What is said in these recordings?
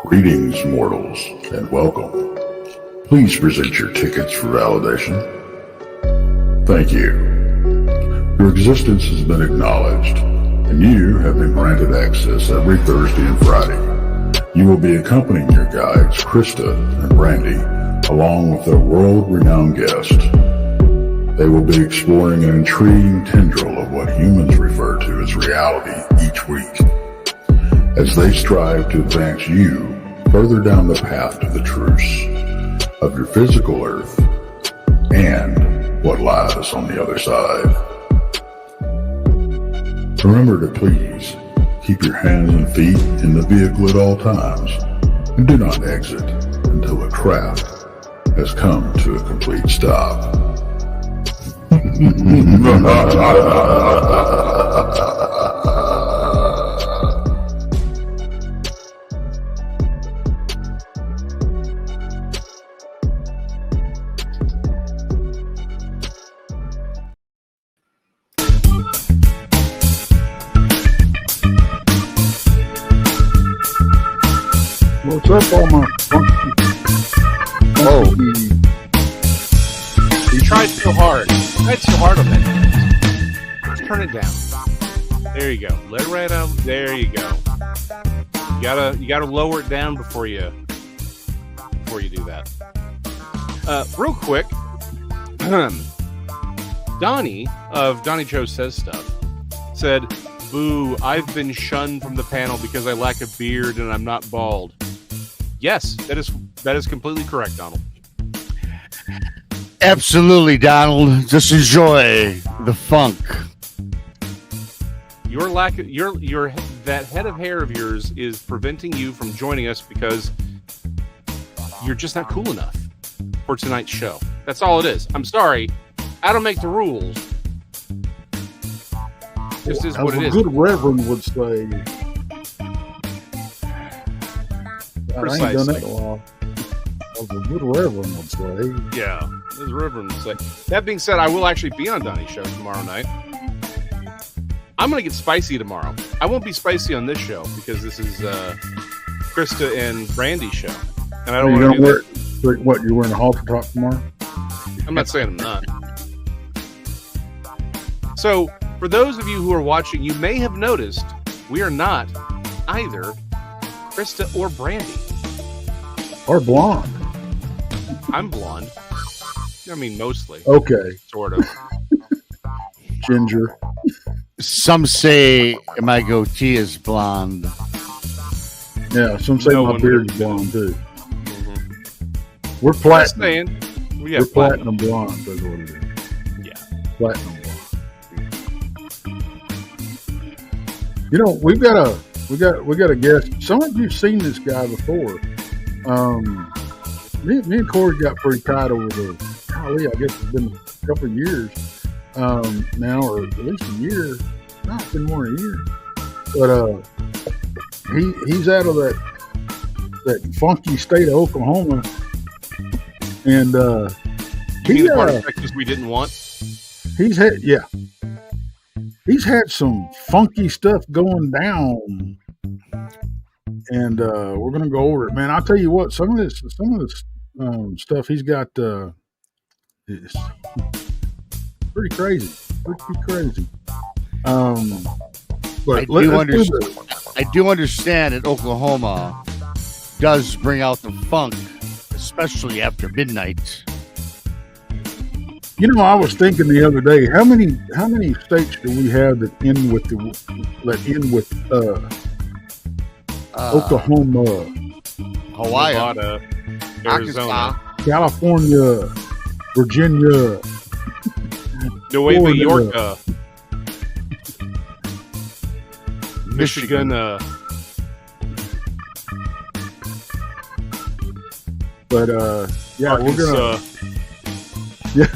Greetings, mortals, and welcome. Please present your tickets for validation. Thank you. Your existence has been acknowledged, and you have been granted access every Thursday and Friday. You will be accompanying your guides, Krista and Brandy, along with a world-renowned guest. They will be exploring an intriguing tendril of what humans refer to as reality each week, as they strive to advance you further down the path to the truths of your physical earth and what lies on the other side. Remember to please keep your hands and feet in the vehicle at all times, and do not exit until the craft has come to a complete stop. What's up, all my funky? You tried so hard. You tried so hard on that. Let's turn it down. There you go. Let it right out. There you go. You gotta lower it down before you do that. Real quick, Donny of Donny Joe Says Stuff said, "Boo! I've been shunned from the panel because I lack a beard and I'm not bald." Yes, that is completely correct, Donald. Absolutely, Donald. Just enjoy the funk. Your that head of hair of yours is preventing you from joining us because you're just not cool enough for tonight's show. That's all it is. I'm sorry. I don't make the rules. This is what it is. As a good reverend would say. Precisely. I ain't done that in a while. As a good reverend would say. Yeah, as Reverend would say. That being said, I will actually be on Donny's show tomorrow night. I'm going to get spicy tomorrow. I won't be spicy on this show because this is Krista and Brandy's show. And I don't want to do that. What, you're wearing a halter top tomorrow? I'm not saying I'm not. So, for those of you who are watching, you may have noticed we are not either Krista or Brandy. Or blonde. I'm blonde. I mean, mostly. Okay. Sort of. Ginger. Some say my goatee is blonde. Yeah, some say my beard is blonde too. Mm-hmm. We're platinum. We're platinum blonde. That's what it is. Yeah. Platinum blonde. You know, we got a guest. Some of you've seen this guy before. Me and Cory got pretty tight over golly, I guess it's been a couple of years now, or at least a year. No, it's been more than a year. But he's out of that funky state of Oklahoma, and you mean the part of Texas we didn't want? He's had some funky stuff going down, and we're gonna go over it, man. I'll tell you what, some of this stuff he's got is pretty crazy, But I do understand that Oklahoma does bring out the funk, especially after midnight. You know, I was thinking the other day, how many states do we have that end with Oklahoma, Hawaii, Nevada, Arizona, California, Virginia, Nueva York, Michigan. But yeah, Arkansas, we're gonna. Yeah.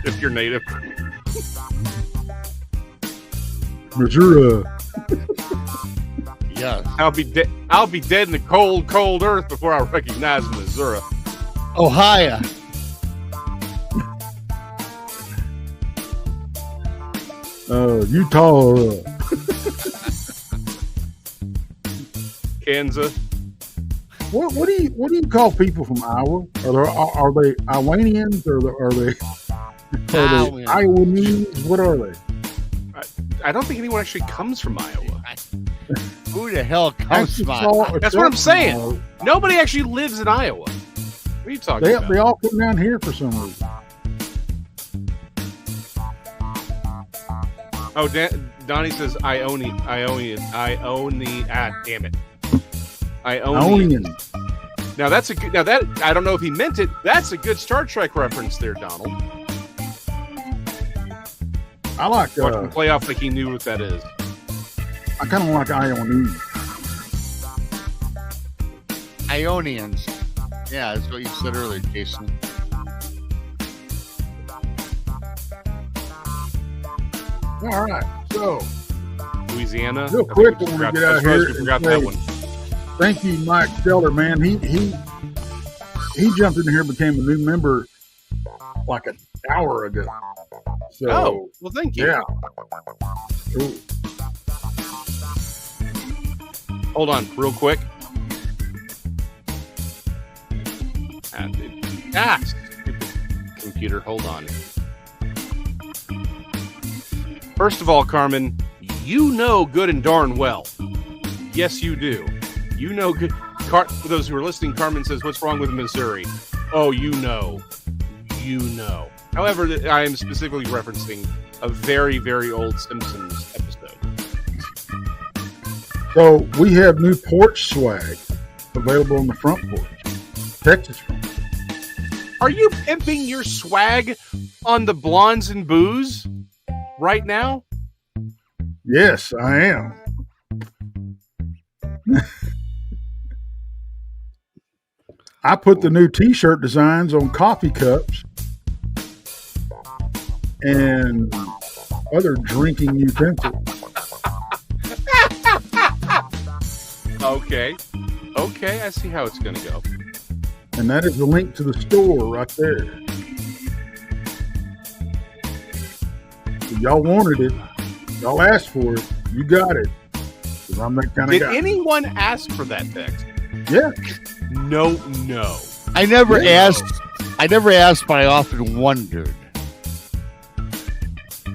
If you're native. Missouri. Yes. I'll be dead in the cold, cold earth before I recognize Missouri. Ohio. Utah. Kansas. What do you call people from Iowa? Are they Iowanians or are they Iowanese? What are they? I don't think anyone actually comes from Iowa. Who the hell comes from Iowa? That's what I'm saying. Nobody actually lives in Iowa. What are you talking about? They all come down here for some reason. Oh, Donnie says Ionian. Damn it. Ionian. Now that's a good. Now that I don't know if he meant it. That's a good Star Trek reference there, Donald. I like watching play off like he knew what that is. I kind of like Ionians. Ionians. Yeah, that's what you said earlier, Jason. All right, so Louisiana. Real quick when we get out here, we forgot that one. Thank you, Mike Steller, man. He jumped in here and became a new member like an hour ago. So, well, thank you. Yeah. Cool. Hold on, real quick. Stupid computer. Hold on. First of all, Carmen, you know good and darn well. Yes, you do. You know good. For those who are listening, Carmen says, "What's wrong with Missouri?" Oh, you know. You know. However, I am specifically referencing a very, very old Simpsons episode. So we have new Porch swag available on the front porch. Texas front. Are you pimping your swag on the Blondes and Booze right now? Yes, I am. I put the new T-shirt designs on coffee cups and other drinking utensils. Okay, I see how it's going to go. And that is the link to the store right there. If y'all wanted it, y'all asked for it, you got it. Because I'm that kind of guy. Did anyone ask for that text? Yeah. No. I never asked, but I often wondered.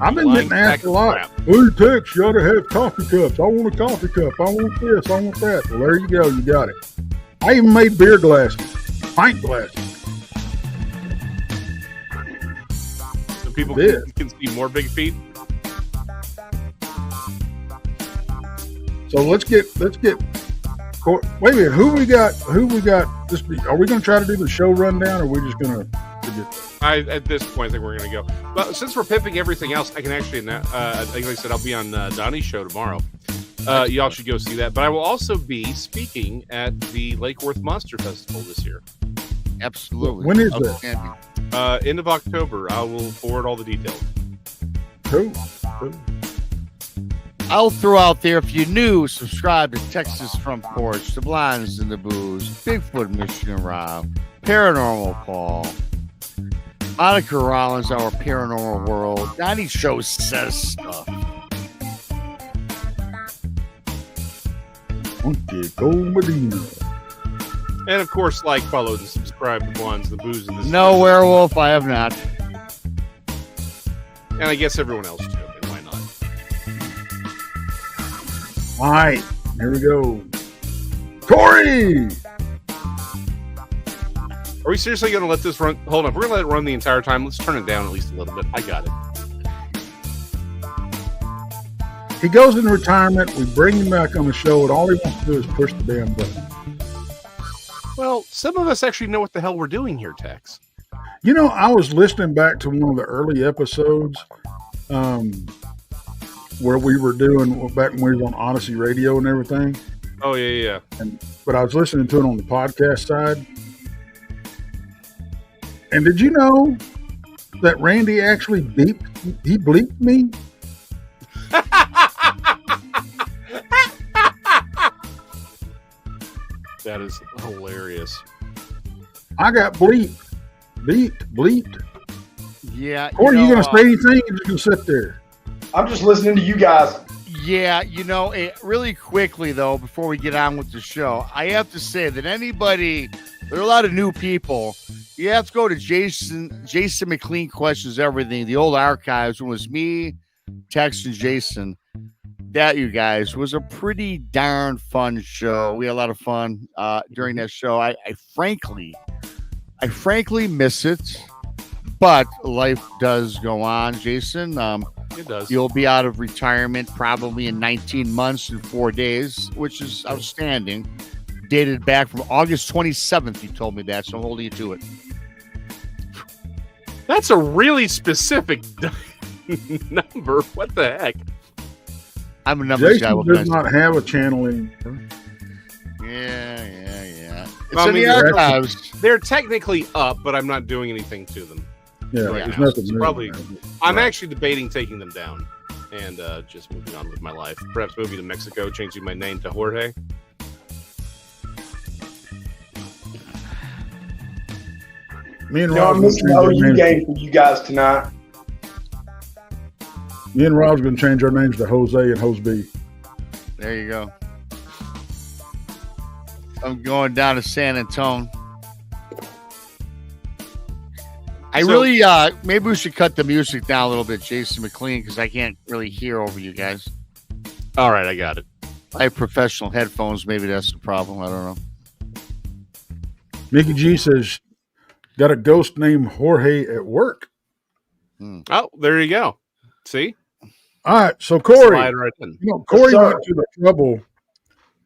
I've been getting asked a lot. Hey, Tex, you ought to have coffee cups. I want a coffee cup. I want this. I want that. Well, there you go. You got it. I even made beer glasses, pint glasses. So people can see more big feet. So let's get. Wait a minute. Who we got? This? Are we going to try to do the show rundown, or are we just going to? At this point, I think we're going to go. But since we're pimping everything else, I can actually, like I said, I'll be on Donny's show tomorrow. Y'all should go see that. But I will also be speaking at the Lake Worth Monster Festival this year. Absolutely. When is that? End of October. I will forward all the details. Cool. I'll throw out there, if you're new, subscribe to Texas Front Porch, The Blinds and the Booze, Bigfoot Michigan Rob, Paranormal Paul, Monica Rawlins, Our Paranormal World. Donny Show says stuff. Go Medina. And of course, like, follow, and subscribe to Blondes, the Booze, and this. No werewolf, I have not. And I guess everyone else too. And why not? All right, here we go. Cory! Are we seriously going to let this run? Hold on. We're going to let it run the entire time. Let's turn it down at least a little bit. I got it. He goes into retirement. We bring him back on the show, and all he wants to do is push the damn button. Well, some of us actually know what the hell we're doing here, Tex. You know, I was listening back to one of the early episodes where we were doing, back when we were on Odyssey Radio and everything. Oh, yeah. But I was listening to it on the podcast side. And did you know that Randy actually bleeped me? That is hilarious. I got bleeped. Yeah. Or are you going to say anything? You're just going to sit there. I'm just listening to you guys. Yeah, really quickly though, before we get on with the show, I have to say that there are a lot of new people. You have to go to Jason McLean Questions Everything, the old archives. When it was me, Tex, and Jason. That, you guys, was a pretty darn fun show. We had a lot of fun during that show. I frankly miss it, but life does go on, Jason. It does. You'll be out of retirement probably in 19 months and 4 days, which is outstanding. Dated back from August 27th, you told me that, so I'm holding you to it. That's a really specific number. What the heck? I'm a numbers guy. Jason does not have a channel anymore. Yeah. It's Well, I in mean, the archives. They're technically up, but I'm not doing anything to them. Yeah, Right there's now. nothing So new probably- about it. I'm actually debating taking them down and just moving on with my life. Perhaps moving to Mexico, changing my name to Jorge. Me and No, Rob I'm going to missing change the our OU names. game for you guys tonight. Me and Rob's going to change our names to Jose and Jose. There you go. I'm going down to San Antonio. Maybe we should cut the music down a little bit, Jason McLean, because I can't really hear over you guys. All right, I got it. I have professional headphones. Maybe that's the problem. I don't know. Mickey G says, got a ghost named Jorge at work. Oh, there you go. See? All right, so Cory, Slide right in. Cory Yes, sir. went to the trouble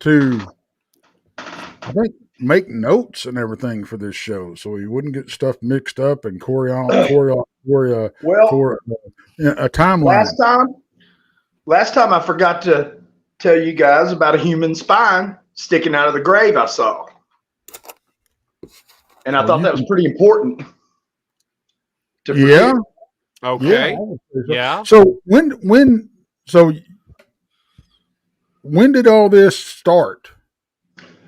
to, I think, make notes and everything for this show, so he wouldn't get stuff mixed up and for Well, a timeline. last time I forgot to tell you guys about a human spine sticking out of the grave I saw. And I thought that was pretty important. to forget. Yeah, Okay. I would say so. Yeah. So when did all this start?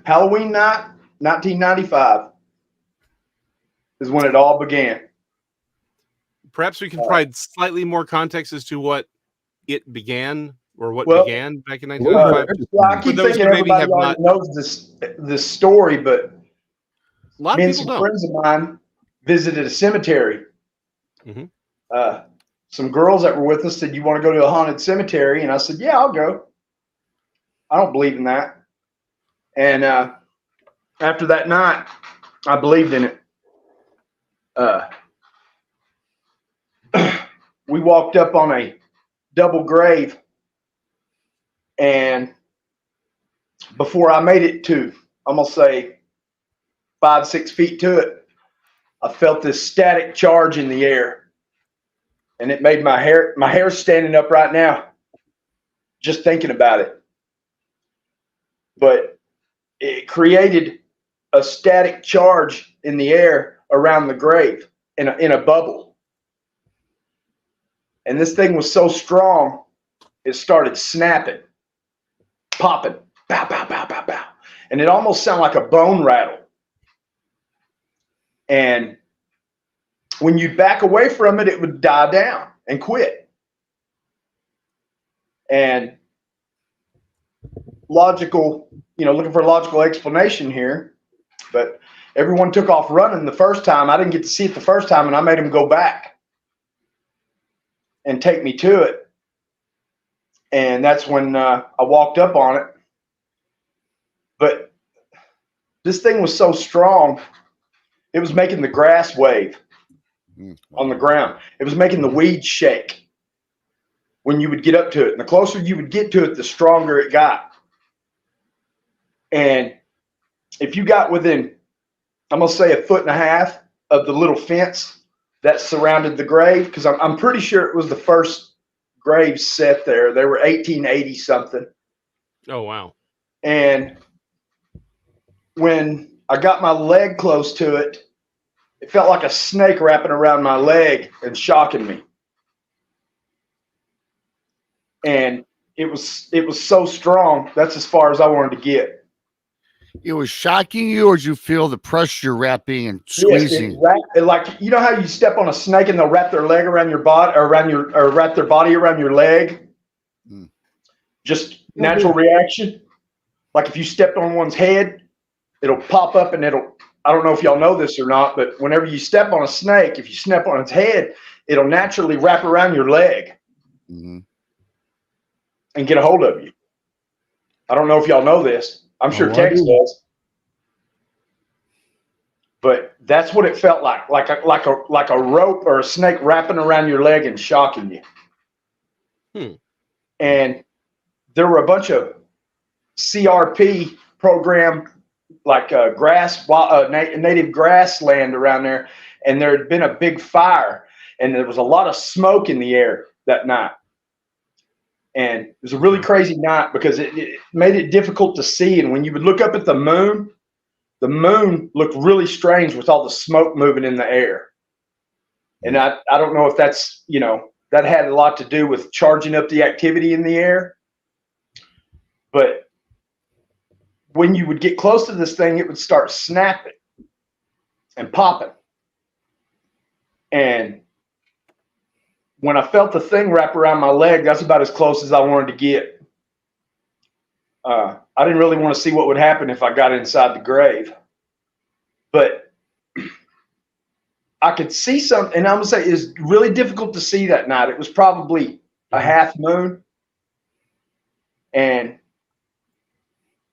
Halloween night, 1995 is when it all began. Perhaps we can provide slightly more context as to what it began or what Well, began back in 1995. Well, I For keep those thinking who maybe everybody have already knows this story, but A lot me of and people some don't. friends of mine visited a cemetery. Mhm. Some girls that were with us said, "You want to go to a haunted cemetery?" And I said, "Yeah, I'll go." I don't believe in that. And after that night, I believed in it. We walked up on a double grave, and before I made it to, I'm gonna say 5-6 feet to it, I felt this static charge in the air, and it made my hair's standing up right now, just thinking about it. But it created a static charge in the air around the grave in a bubble, and this thing was so strong, it started snapping, popping, bow, bow, bow, bow, bow, and it almost sounded like a bone rattle. And when you back away from it, it would die down and quit. And logical, looking for a logical explanation here, but everyone took off running the first time. I didn't get to see it the first time, and I made them go back and take me to it. And that's when I walked up on it. But this thing was so strong, it was making the grass wave on the ground. It was making the weeds shake when you would get up to it. And the closer you would get to it, the stronger it got. And if you got within, I'm going to say 1.5 feet of the little fence that surrounded the grave, because I'm pretty sure it was the first grave set there. They were 1880 something. Oh, wow. And when I got my leg close to it, it felt like a snake wrapping around my leg and shocking me. And it was so strong. That's as far as I wanted to get. It was shocking you, or did you feel the pressure wrapping and squeezing? Yes, like how you step on a snake and they'll wrap their leg around your body, or wrap their body around your leg. just natural reaction. Like if you stepped on one's head, it'll pop up and I don't know if y'all know this or not, but whenever you step on a snake, if you step on its head, it'll naturally wrap around your leg and get a hold of you. I don't know if y'all know this. I'm sure Tex does. But that's what it felt like a rope or a snake wrapping around your leg and shocking you. And there were a bunch of CRP program, like native grassland around there, and there had been a big fire, and there was a lot of smoke in the air that night. And it was a really crazy night because it made it difficult to see. And when you would look up at the moon looked really strange with all the smoke moving in the air. And I don't know if that's, that had a lot to do with charging up the activity in the air. But when you would get close to this thing, it would start snapping and popping. And when I felt the thing wrap around my leg, that's about as close as I wanted to get. I didn't really want to see what would happen if I got inside the grave. But I could see something, and I'm going to say it's really difficult to see that night. It was probably a half moon. And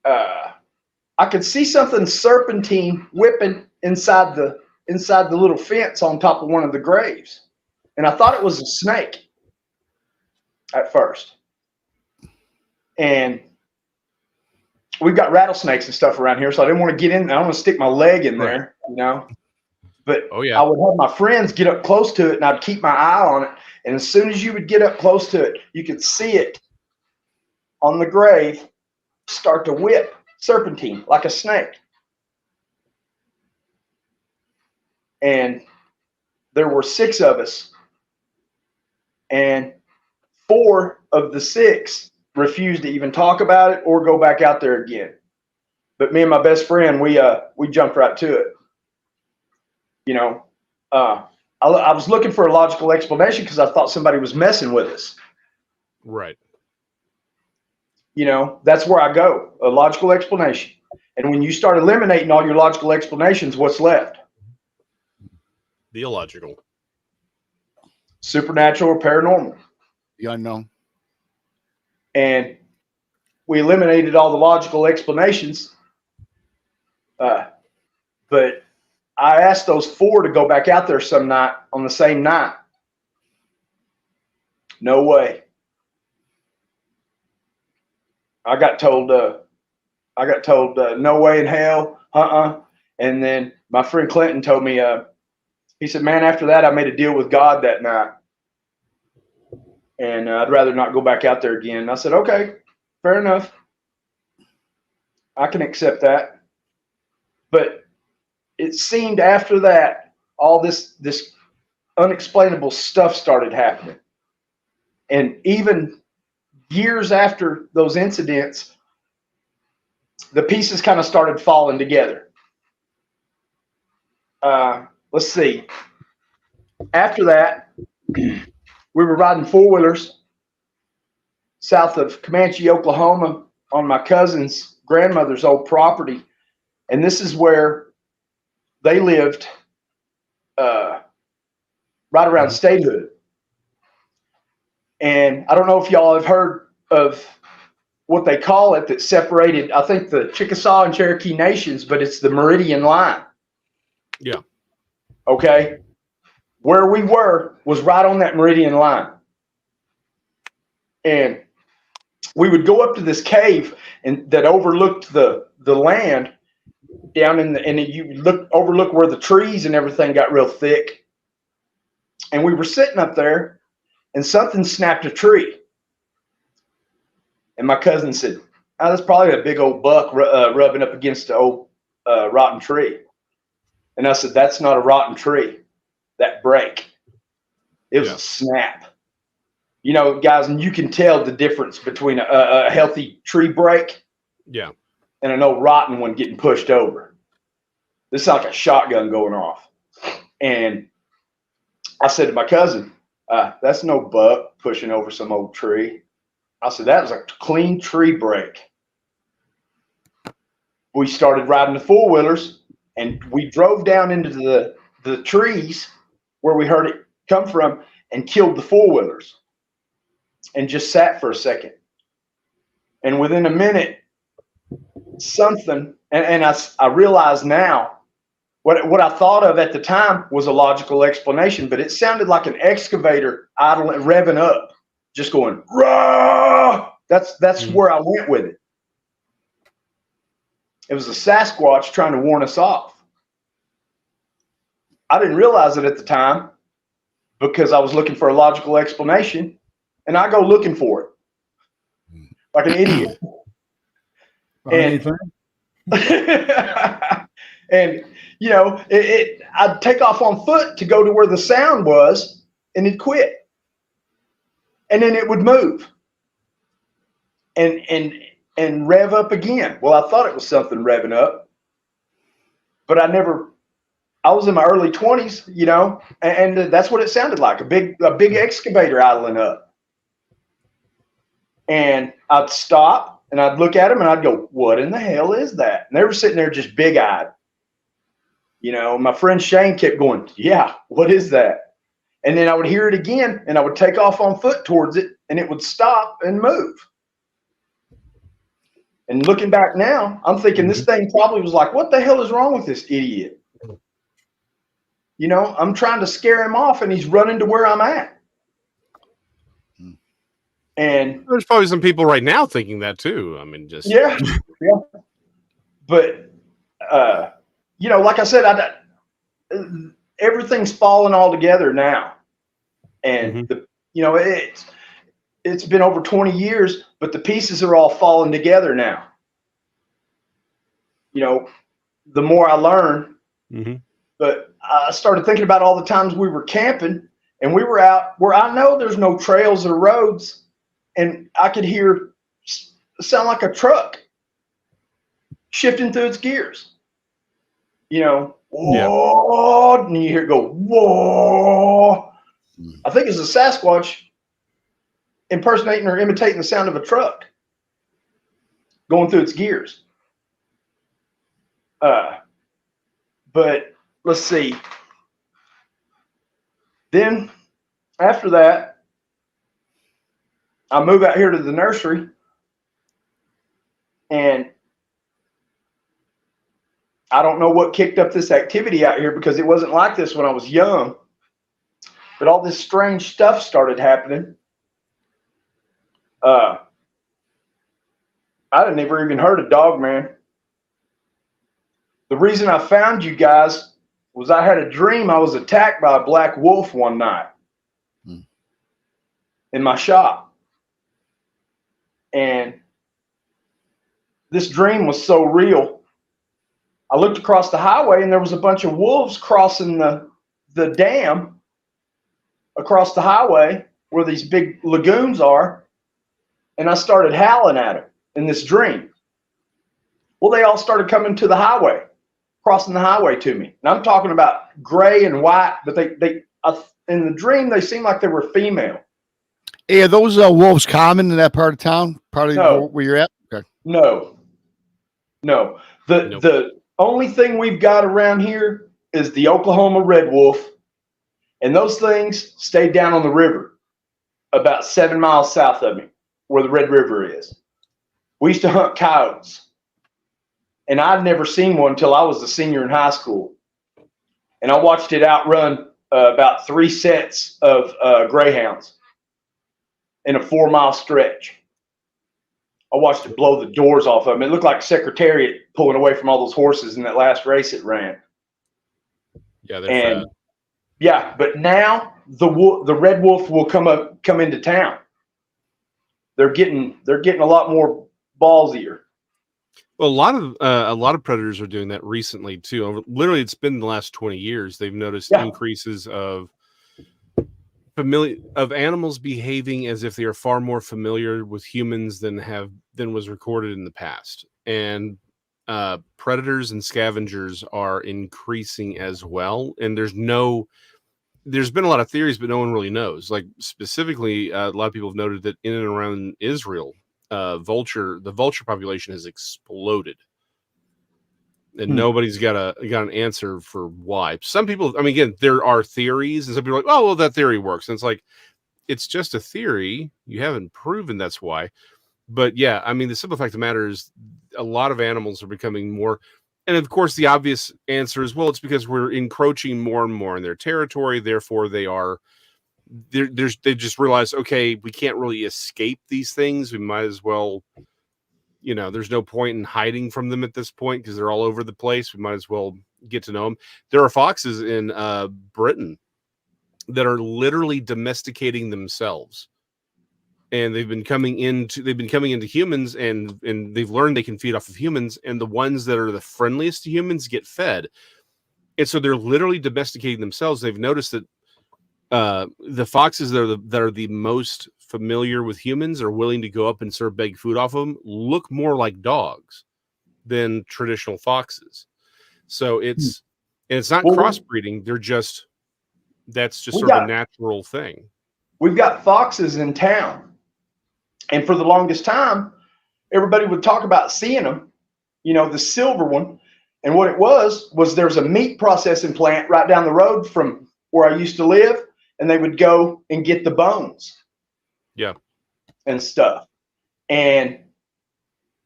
I could see something serpentine whipping inside the little fence on top of one of the graves. And I thought it was a snake at first. And we've got rattlesnakes and stuff around here, so I didn't want to get in. I don't want to stick my leg in there, But I would have my friends get up close to it, and I'd keep my eye on it. And as soon as you would get up close to it, you could see it on the grave start to whip serpentine like a snake. And there were 6 of us, and 4 of the 6 refused to even talk about it or go back out there again. But me and my best friend, we jumped right to it. I was looking for a logical explanation because I thought somebody was messing with us. Right. That's where I go, a logical explanation. And when you start eliminating all your logical explanations, what's left? The illogical. Supernatural or paranormal. The unknown. And we eliminated all the logical explanations. But I asked those 4 to go back out there some night on the same night. No way. I got told no way in hell. And then my friend Clinton told me, he said, man, after that, I made a deal with God that night. And I'd rather not go back out there again. And I said, okay, fair enough. I can accept that. But it seemed after that, all this unexplainable stuff started happening. And even years after those incidents, the pieces kind of started falling together. Let's see. After that, we were riding 4-wheelers south of Comanche, Oklahoma, on my cousin's grandmother's old property. And this is where they lived right around statehood. And I don't know if y'all have heard of what they call it that separated, I think, the Chickasaw and Cherokee nations, but it's the Meridian Line. Yeah. Okay. Where we were was right on that Meridian Line. And we would go up to this cave that overlooked the land down and you overlook where the trees and everything got real thick. And we were sitting up there and something snapped a tree. And my cousin said, oh, that's probably a big old buck rubbing up against the old rotten tree. And I said, that's not a rotten tree. That break. It was a snap. Guys, and you can tell the difference between a healthy tree break and an old rotten one getting pushed over. This is like a shotgun going off. And I said to my cousin, that's no buck pushing over some old tree. I said, that was a clean tree break. We started riding the four-wheelers, and we drove down into the trees where we heard it come from and killed the four-wheelers and just sat for a second. And within a minute, something, and I realize now, what I thought of at the time was a logical explanation, but it sounded like an excavator idling, revving up, just going, rah! That's where I went with it. It was a Sasquatch trying to warn us off. I didn't realize it at the time because I was looking for a logical explanation, and I go looking for it like an idiot. And you know, I'd take off on foot to go to where the sound was, and it'd quit, and then it would move, and rev up again. Well, I thought it was something revving up, but I was in my early 20s, you know, and that's what it sounded like, a big excavator idling up. And I'd stop and I'd look at them and I'd go, what in the hell is that? And they were sitting there just big-eyed. You know, my friend Shane kept going, yeah, what is that? And then I would hear it again and I would take off on foot towards it and it would stop and move. And looking back now, I'm thinking this thing probably was like, what the hell is wrong with this idiot? You know, I'm trying to scare him off and he's running to where I'm at. And there's probably some people right now thinking that too. I mean, just yeah. But you know, like I said, everything's falling all together now, and you know, it's been over 20 years, but the pieces are all falling together now. You know, the more I learn, but I started thinking about all the times we were camping and we were out where I know there's no trails or roads, and I could hear sound like a truck shifting through its gears. You know, whoa, and you hear it go, whoa. I think it's a Sasquatch impersonating or imitating the sound of a truck going through its gears. But let's see. Then after that, I move out here to the nursery, and I don't know what kicked up this activity out here because it wasn't like this when I was young, but all this strange stuff started happening. I had never even heard of Dogman. The reason I found you guys was I had a dream I was attacked by a black wolf one night in my shop. And this dream was so real. I looked across the highway and there was a bunch of wolves crossing the dam across the highway where these big lagoons are. And I started howling at them in this dream. Well, they all started coming to the highway, crossing the highway to me. And I'm talking about gray and white, but they in the dream, they seemed like they were female. Hey, are those wolves common in that part of town? Probably where you're at? Okay. No. The only thing we've got around here is the Oklahoma red wolf. And those things stayed down on the river about 7 miles south of me where the Red River is. We used to hunt coyotes. And I'd never seen one until I was a senior in high school. And I watched it outrun about 3 sets of greyhounds in a 4 mile stretch. I watched it blow the doors off of them. It looked like Secretariat pulling away from all those horses in that last race it ran. Yeah, they're fat. Yeah, but now the red wolf will come into town. They're getting a lot more ballsier. Well, a lot of predators are doing that recently too. Literally, it's been the last 20 years. They've noticed increases of animals behaving as if they are far more familiar with humans than was recorded in the past. And predators and scavengers are increasing as well. And there's no there's been a lot of theories, but no one really knows. Like specifically, a lot of people have noted that in and around Israel, the vulture population has exploded, and nobody's got an answer for why. Some people, I mean, again, there are theories, and some people are like, oh, well, that theory works, and it's like, it's just a theory. You haven't proven that's why. But yeah, I mean, the simple fact of the matter is, a lot of animals are becoming more. And of course, the obvious answer is, well, it's because we're encroaching more and more in their territory. Therefore, they just realize, okay, we can't really escape these things. We might as well, there's no point in hiding from them at this point because they're all over the place. We might as well get to know them. There are foxes in Britain that are literally domesticating themselves. And they've been coming into humans, and they've learned they can feed off of humans, and the ones that are the friendliest to humans get fed. And so they're literally domesticating themselves. They've noticed that the foxes that are the most familiar with humans, are willing to go up and serve beg food off of them, look more like dogs than traditional foxes. So it's not crossbreeding. That's just sort of a natural thing. We've got foxes in town. And for the longest time, everybody would talk about seeing them, the silver one. And what it was there's a meat processing plant right down the road from where I used to live. And they would go and get the bones. Yeah. And stuff. And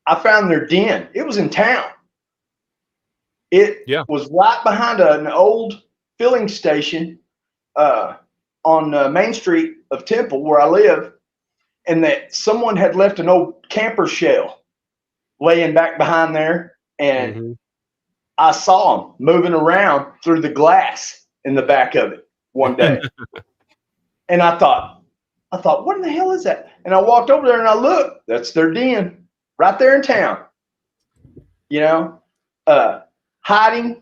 I found their den. It was in town. It was right behind an old filling station on Main Street of Temple, where I live. And that someone had left an old camper shell laying back behind there. And I saw them moving around through the glass in the back of it one day. And I thought, what in the hell is that? And I walked over there and I looked. That's their den right there in town. Hiding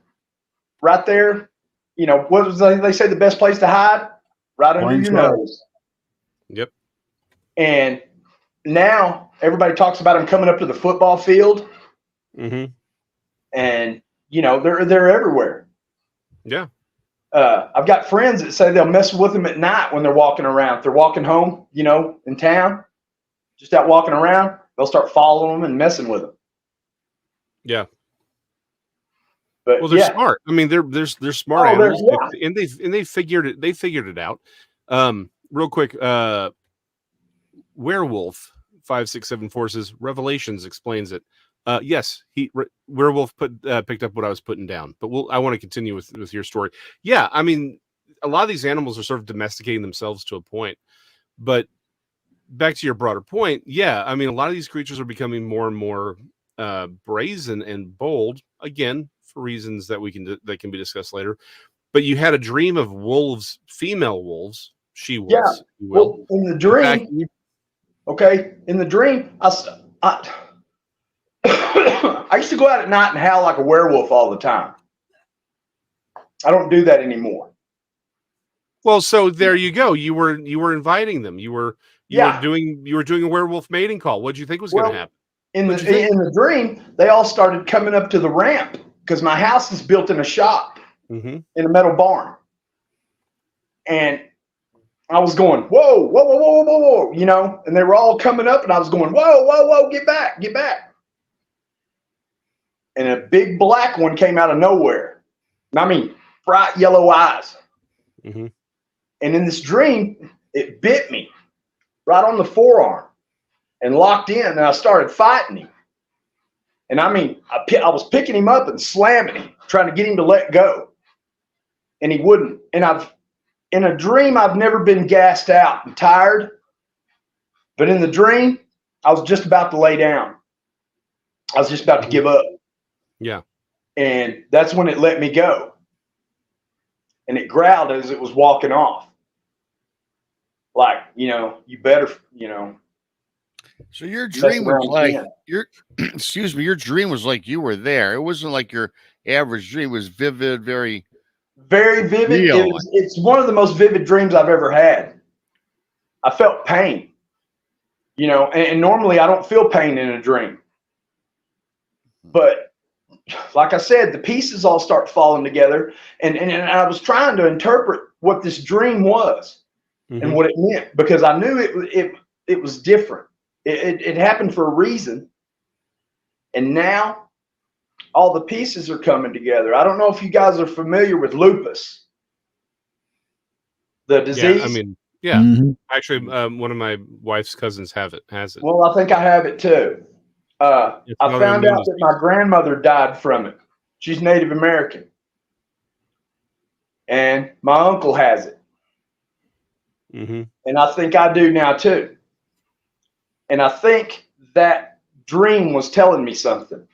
right there. What was they say the best place to hide? Right under your nose. Yep. And now everybody talks about them coming up to the football field. Mm-hmm. And, they're everywhere. Yeah. I've got friends that say they'll mess with them at night when they're walking around. If they're walking home, in town, just out walking around, they'll start following them and messing with them. Yeah. But they're smart. I mean, they're smart animals, and they figured it. They figured it out. Real quick, Werewolf 5674 says Revelations explains it. Yes, Werewolf picked up what I was putting down, but I want to continue with your story. Yeah, I mean, a lot of these animals are sort of domesticating themselves to a point, but back to your broader point, yeah, I mean, a lot of these creatures are becoming more and more brazen and bold, again, for reasons that can be discussed later. But you had a dream of wolves, female wolves, she-wolves. Yeah, well, in the dream. In the dream, I used to go out at night and howl like a werewolf all the time. I don't do that anymore. Well, so there you go. You were inviting them. You were doing a werewolf mating call. What did you think was going to happen? In the dream, they all started coming up to the ramp because my house is built in a shop in a metal barn, and I was going, whoa, whoa, whoa, whoa, whoa, whoa, and they were all coming up, and I was going, whoa, whoa, whoa, get back, get back. And a big black one came out of nowhere. I mean, bright yellow eyes. Mm-hmm. And in this dream, it bit me right on the forearm and locked in, and I started fighting him. And I mean, I was picking him up and slamming him, trying to get him to let go. And he wouldn't. And in a dream, I've never been gassed out and tired. But in the dream, I was just about to lay down. I was just about to give up. Yeah. And that's when it let me go. And it growled as it was walking off. Like, you better, So your dream was like your dream was like you were there. It wasn't like your average dream. It was vivid, very vivid. It's one of the most vivid dreams I've ever had. I felt pain, and normally I don't feel pain in a dream. But like I said, the pieces all start falling together. And I was trying to interpret what this dream was Mhm. and what it meant, because I knew it was different. It happened for a reason. And now all the pieces are coming together. I don't know if you guys are familiar with lupus, the disease. Yeah, I mean, yeah. Mhm. Actually, one of my wife's cousins has it. Well, I think I have it too. It's I an found autoimmune out that my grandmother died from it. She's Native American. And my uncle has it. Mm-hmm. And I think I do now too. And I think that dream was telling me something.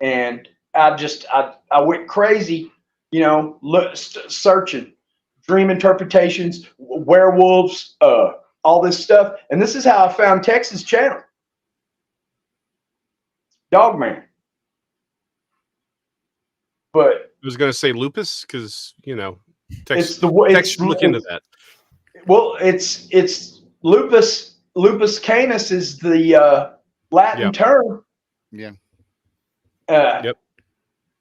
And I went crazy, searching dream interpretations, werewolves, all this stuff. And this is how I found Texas channel. Dogman. But I was going to say lupus because it's Tex should look into that. Well, it's lupus. Lupus canis is the Latin term. Yeah. Yep.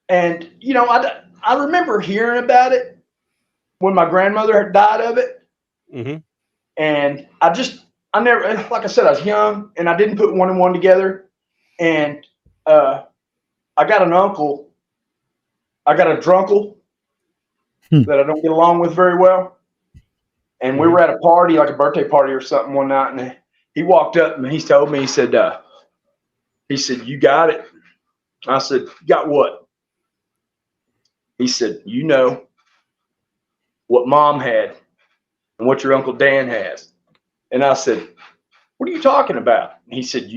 And I remember hearing about it when my grandmother had died of it. Mm-hmm. And I never, like I said, I was young and I didn't put one and one together. And I got an uncle. I got a drunkle that I don't get along with very well. And we were at a party, like a birthday party or something one night. And he walked up and he told me, he said, you got it. I said, got what? He said, what mom had and what your Uncle Dan has. And I said, what are you talking about? And he said,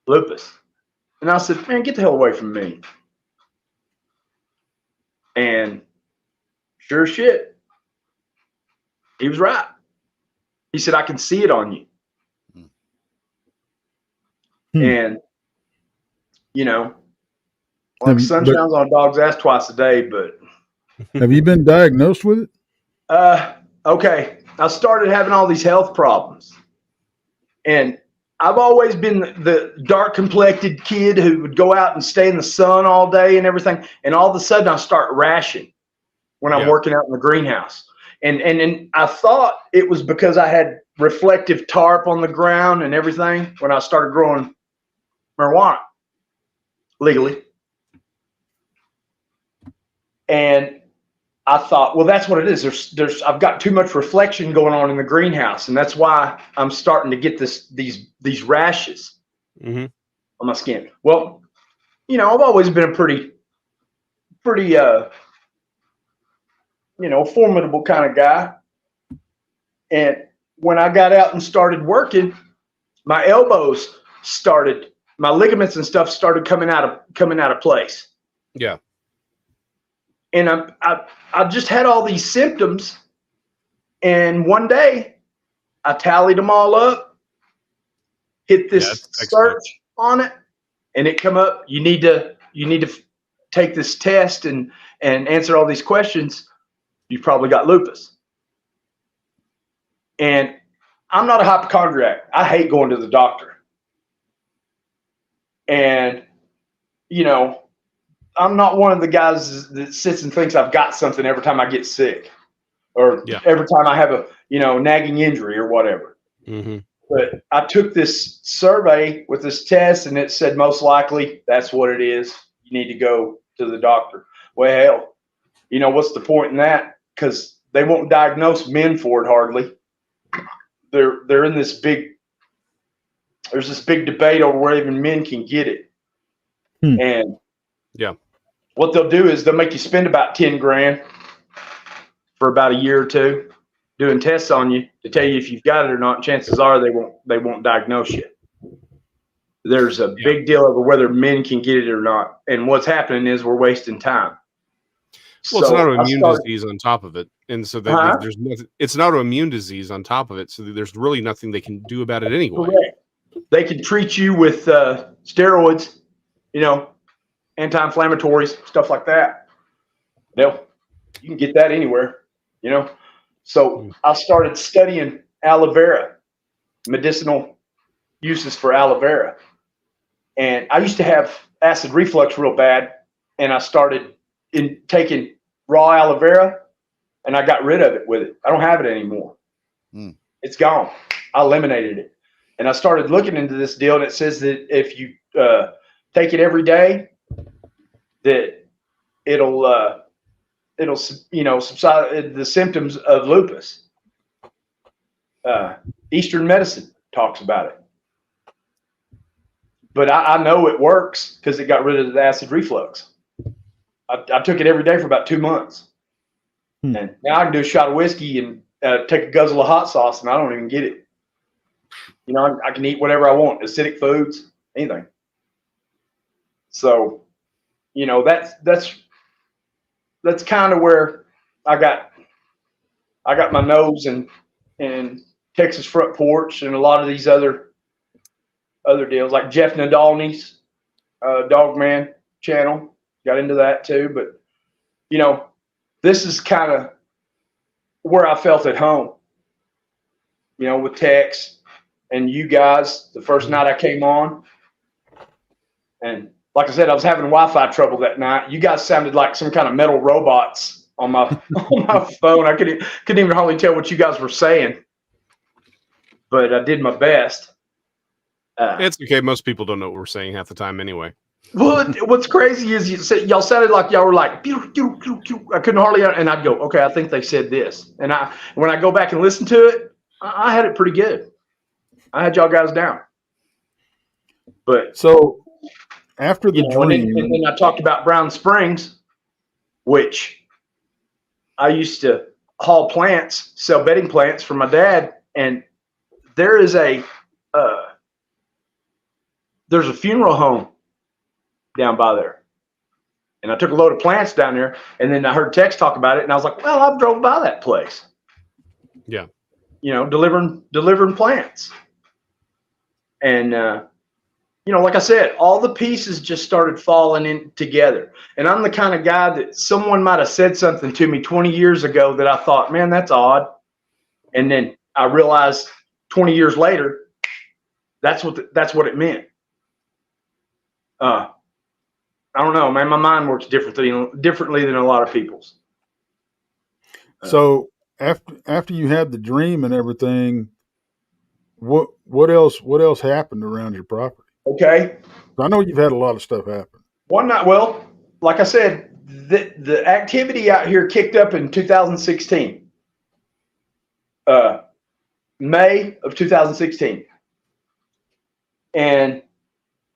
lupus. And I said, man, get the hell away from me. And sure as shit, he was right. He said, I can see it on you. And, like sun shines on a dog's ass twice a day, but. Have you been diagnosed with it? Okay. I started having all these health problems. And I've always been the dark complected kid who would go out and stay in the sun all day and everything. And all of a sudden I start rashing when I'm working out in the greenhouse. And I thought it was because I had reflective tarp on the ground and everything when I started growing marijuana legally. And I thought, well, that's what it is. I've got too much reflection going on in the greenhouse, and that's why I'm starting to get these rashes on my skin. Well, I've always been a pretty formidable kind of guy. And when I got out and started working, my ligaments and stuff started coming out of place. Yeah. And I just had all these symptoms. And one day I tallied them all up, hit this search on it, and it come up, you need to take this test and answer all these questions. You've probably got lupus. And I'm not a hypochondriac. I hate going to the doctor. And, I'm not one of the guys that sits and thinks I've got something every time I get sick or every time I have a, nagging injury or whatever. Mm-hmm. But I took this survey with this test and it said, most likely that's what it is. You need to go to the doctor. Well, what's the point in that? Because they won't diagnose men for it hardly. They're in there's this big debate over where even men can get it. And what they'll do is they'll make you spend about $10,000 for about a year or two doing tests on you to tell you if you've got it or not. Chances are they won't diagnose you. There's a big deal over whether men can get it or not. And what's happening is we're wasting time. Well, it's an autoimmune disease on top of it. And so there's nothing, it's an autoimmune disease on top of it. So there's really nothing they can do about it anyway. Correct. They can treat you with steroids, anti-inflammatories, stuff like that. You can get that anywhere, So I started studying aloe vera, medicinal uses for aloe vera. And I used to have acid reflux real bad. And I started taking raw aloe vera, and I got rid of it with it. I don't have it anymore. It's gone. I eliminated it. And I started looking into this deal, and it says that if you take it every day, that it'll subside the symptoms of lupus. Eastern medicine talks about it. But I know it works because it got rid of the acid reflux. I took it every day for about 2 months. And now I can do a shot of whiskey and take a guzzle of hot sauce, and I don't even get it. You know, I can eat whatever I want, acidic foods, anything. So, you know, that's kind of where I got my nose in Texas Front Porch and a lot of these other deals, like Jeff Nadolny's Dogman channel. Got into that too, but you know, this is kind of where I felt at home. You know, with Tex and you guys, the first night I came on, and like I said, I was having Wi-Fi trouble that night. You guys sounded like some kind of metal robots on my on my phone. I couldn't even hardly tell what you guys were saying, but I did my best. It's okay. Most people don't know what we're saying half the time anyway. Well, what's crazy is y'all sounded like y'all were like, pew, pew, pew, pew. I couldn't hardly, and I'd go, okay, I think they said this. And when I go back and listen to it, I had it pretty good. I had y'all guys down. But so after the dream, and then I talked about Brown Springs, which I used to haul plants, sell bedding plants for my dad, and there's a funeral home down by there. And I took a load of plants down there, and then I heard Tex talk about it, and I was like, well, I drove by that place. Yeah. You know, delivering plants. And, you know, like I said, all the pieces just started falling in together. And I'm the kind of guy that someone might have said something to me 20 years ago that I thought, man, that's odd. And then I realized 20 years later, that's what it meant. I don't know, man. My mind works differently than a lot of people's. So after you had the dream and everything, what else happened around your property? Okay. I know you've had a lot of stuff happen. One night, well, like I said, the activity out here kicked up in 2016. May of 2016. And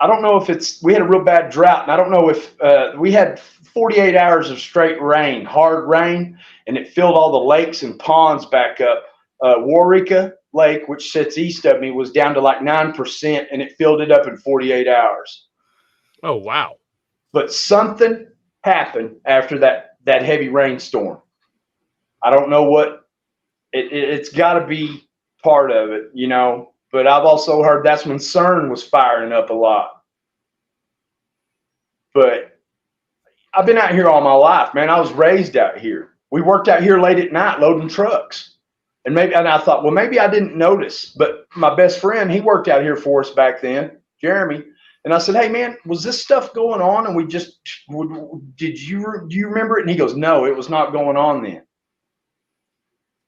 I don't know if we had a real bad drought, and I don't know if we had 48 hours of straight rain, hard rain, and it filled all the lakes and ponds back up. Warrika Lake, which sits east of me, was down to like 9%, and it filled it up in 48 hours. Oh, wow. But something happened after that heavy rainstorm. I don't know what. It's got to be part of it, you know. But I've also heard that's when CERN was firing up a lot. But I've been out here all my life, man. I was raised out here. We worked out here late at night loading trucks. And I thought, well, maybe I didn't notice. But my best friend, he worked out here for us back then, Jeremy. And I said, hey, man, was this stuff going on? And do you remember it? And he goes, no, it was not going on then.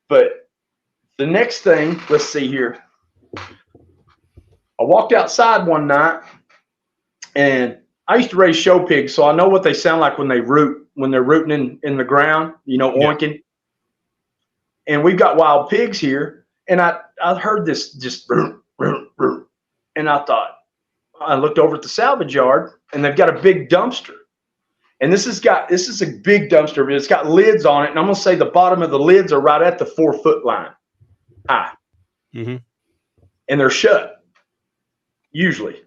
But the next thing, let's see here. I walked outside one night, and I used to raise show pigs, so I know what they sound like when they're rooting in the ground, you know, oinking. Yeah. And we've got wild pigs here, and I heard this just, and I thought, I looked over at the salvage yard, and they've got a big dumpster. And this is a big dumpster, but it's got lids on it, and I'm gonna say the bottom of the lids are right at the 4-foot line high. Mm-hmm. And they're shut. Usually.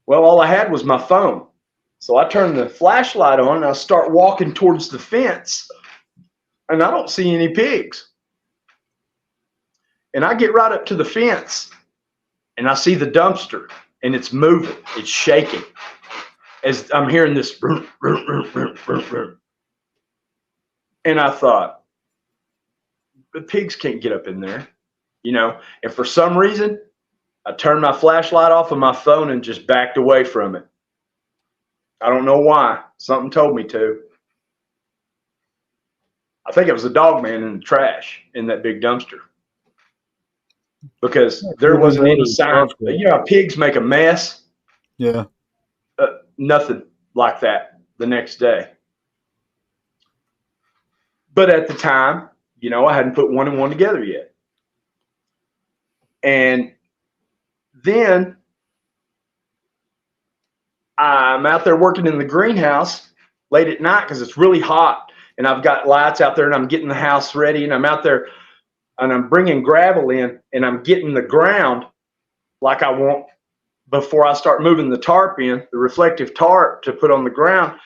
Well, all I had was my phone. So I turned the flashlight on and I start walking towards the fence, and I don't see any pigs. And I get right up to the fence and I see the dumpster, and it's moving. It's shaking as I'm hearing this. And I thought, the pigs can't get up in there, you know. And for some reason, I turned my flashlight off of my phone and just backed away from it. I don't know why. Something told me to. I think it was a dog man in the trash in that big dumpster. Because there wasn't any sign. You know how pigs make a mess? Yeah. Nothing like that the next day. But at the time, you know, I hadn't put one and one together yet. And then I'm out there working in the greenhouse late at night because it's really hot. And I've got lights out there and I'm getting the house ready. And I'm out there and I'm bringing gravel in and I'm getting the ground like I want before I start moving the tarp in, the reflective tarp to put on the ground.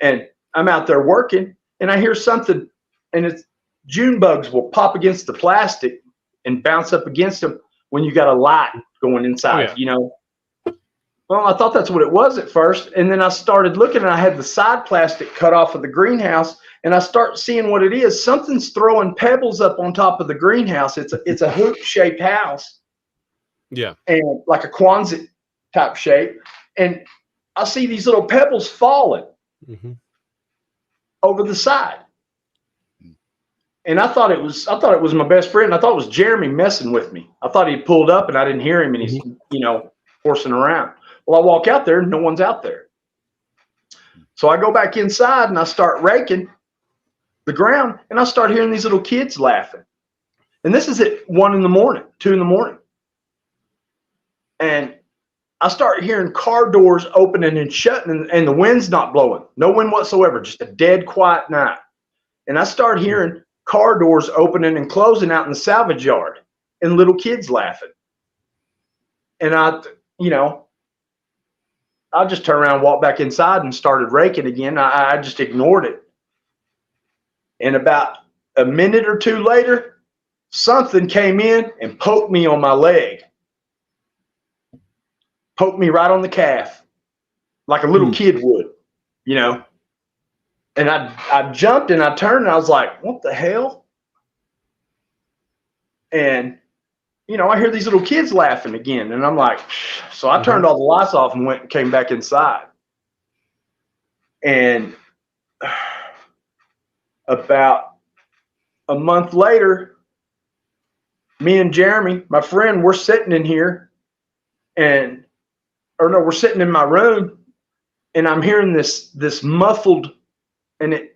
And I'm out there working and I hear something, and it's June bugs will pop against the plastic and bounce up against them when you got a light going inside, you know. Well, I thought that's what it was at first. And then I started looking and I had the side plastic cut off of the greenhouse and I start seeing what it is. Something's throwing pebbles up on top of the greenhouse. It's a hoop shaped house. Yeah. And like a Quonset type shape. And I see these little pebbles falling over the side. And I thought it was my best friend. I thought it was Jeremy messing with me. I thought he pulled up and I didn't hear him and he's, you know, horsing around. Well, I walk out there and no one's out there. So I go back inside and I start raking the ground and I start hearing these little kids laughing. And this is at 1 in the morning, 2 in the morning. And I start hearing car doors opening and shutting and the wind's not blowing. No wind whatsoever, just a dead quiet night. And I start hearing car doors opening and closing out in the salvage yard and little kids laughing. And I just turned around and walked back inside and started raking again. I just ignored it. And about a minute or two later, something came in and poked me on my leg. Poked me right on the calf, like a little kid would, you know. And I jumped and I turned and I was like, what the hell? And, you know, I hear these little kids laughing again. And I'm like, so I turned all the lights off and went and came back inside. And about a month later, me and Jeremy, my friend, we're sitting in here we're sitting in my room and I'm hearing this muffled. And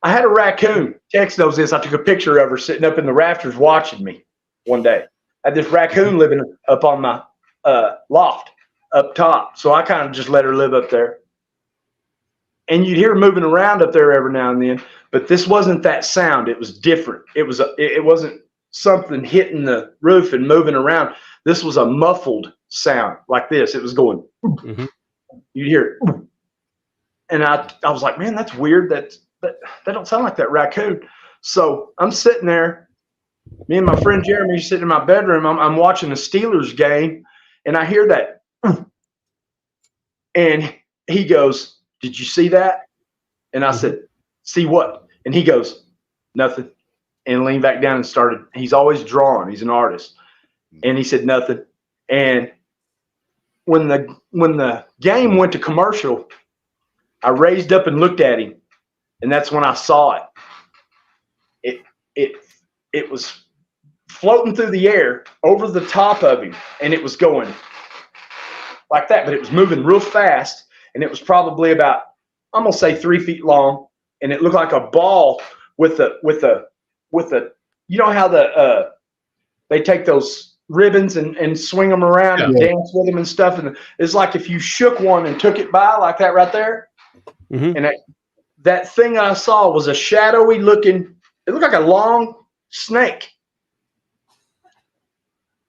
I had a raccoon. Tex knows this. I took a picture of her sitting up in the rafters watching me one day. I had this raccoon living up on my loft up top. So I kind of just let her live up there. And you'd hear her moving around up there every now and then. But this wasn't that sound. It was different. It wasn't something hitting the roof and moving around. This was a muffled sound like this. It was going. You'd hear it. And I was like, man, that's weird. That don't sound like that raccoon. So I'm sitting there. Me and my friend Jeremy are sitting in my bedroom. I'm watching a Steelers game, and I hear that. And he goes, did you see that? And I said, see what? And he goes, nothing. And leaned back down and started. He's always drawing. He's an artist. And he said nothing. And when the game went to commercial, I raised up and looked at him, and that's when I saw it. It was floating through the air over the top of him, and it was going like that, but it was moving real fast, and it was probably about, I'm gonna say 3 feet long, and it looked like a ball with a you know how they take those ribbons and swing them around and dance with them and stuff, and it's like if you shook one and took it by like that right there. And that thing I saw was a shadowy looking, it looked like a long snake.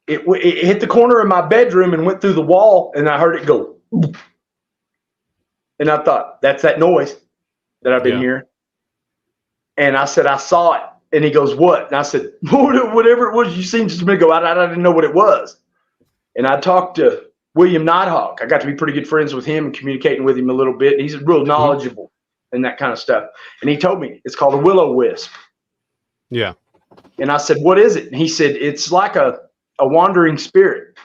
It hit the corner of my bedroom and went through the wall, and I heard it go. And I thought, that's that noise that I've been hearing. And I said, I saw it. And he goes, what? And I said, whatever it was you seen just a minute ago, I didn't know what it was. And I talked to William Nighthawk. I got to be pretty good friends with him and communicating with him a little bit. He's real knowledgeable in that kind of stuff. And he told me it's called a will-o-wisp. Yeah. And I said, what is it? And he said, it's like a wandering spirit.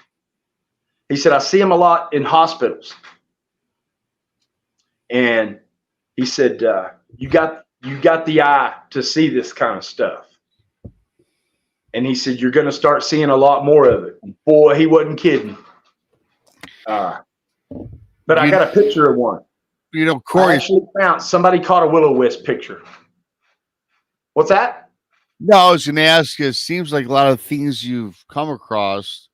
He said, I see them a lot in hospitals. And he said, you got you got the eye to see this kind of stuff. And he said, you're going to start seeing a lot more of it. Boy, he wasn't kidding. But I got a picture of one. Cory. I actually found somebody caught a will-o-wisp picture. What's that? No, I was going to ask you, it seems like a lot of things you've come across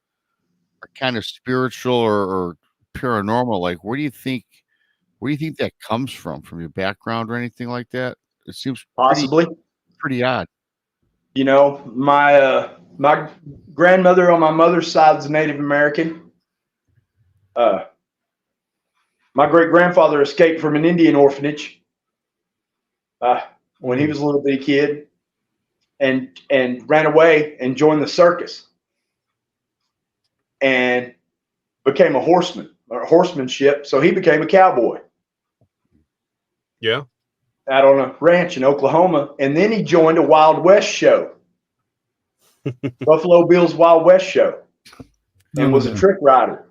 are kind of spiritual or paranormal. Like, where do you think that comes from your background or anything like that? It seems possibly pretty odd. You know, my grandmother on my mother's side is Native American. My great-grandfather escaped from an Indian orphanage when he was a little bitty kid and ran away and joined the circus and became a horseman or horsemanship. So he became a cowboy. Yeah. Out on a ranch in Oklahoma. And then he joined a Wild West show. Buffalo Bill's Wild West show. And was a trick rider.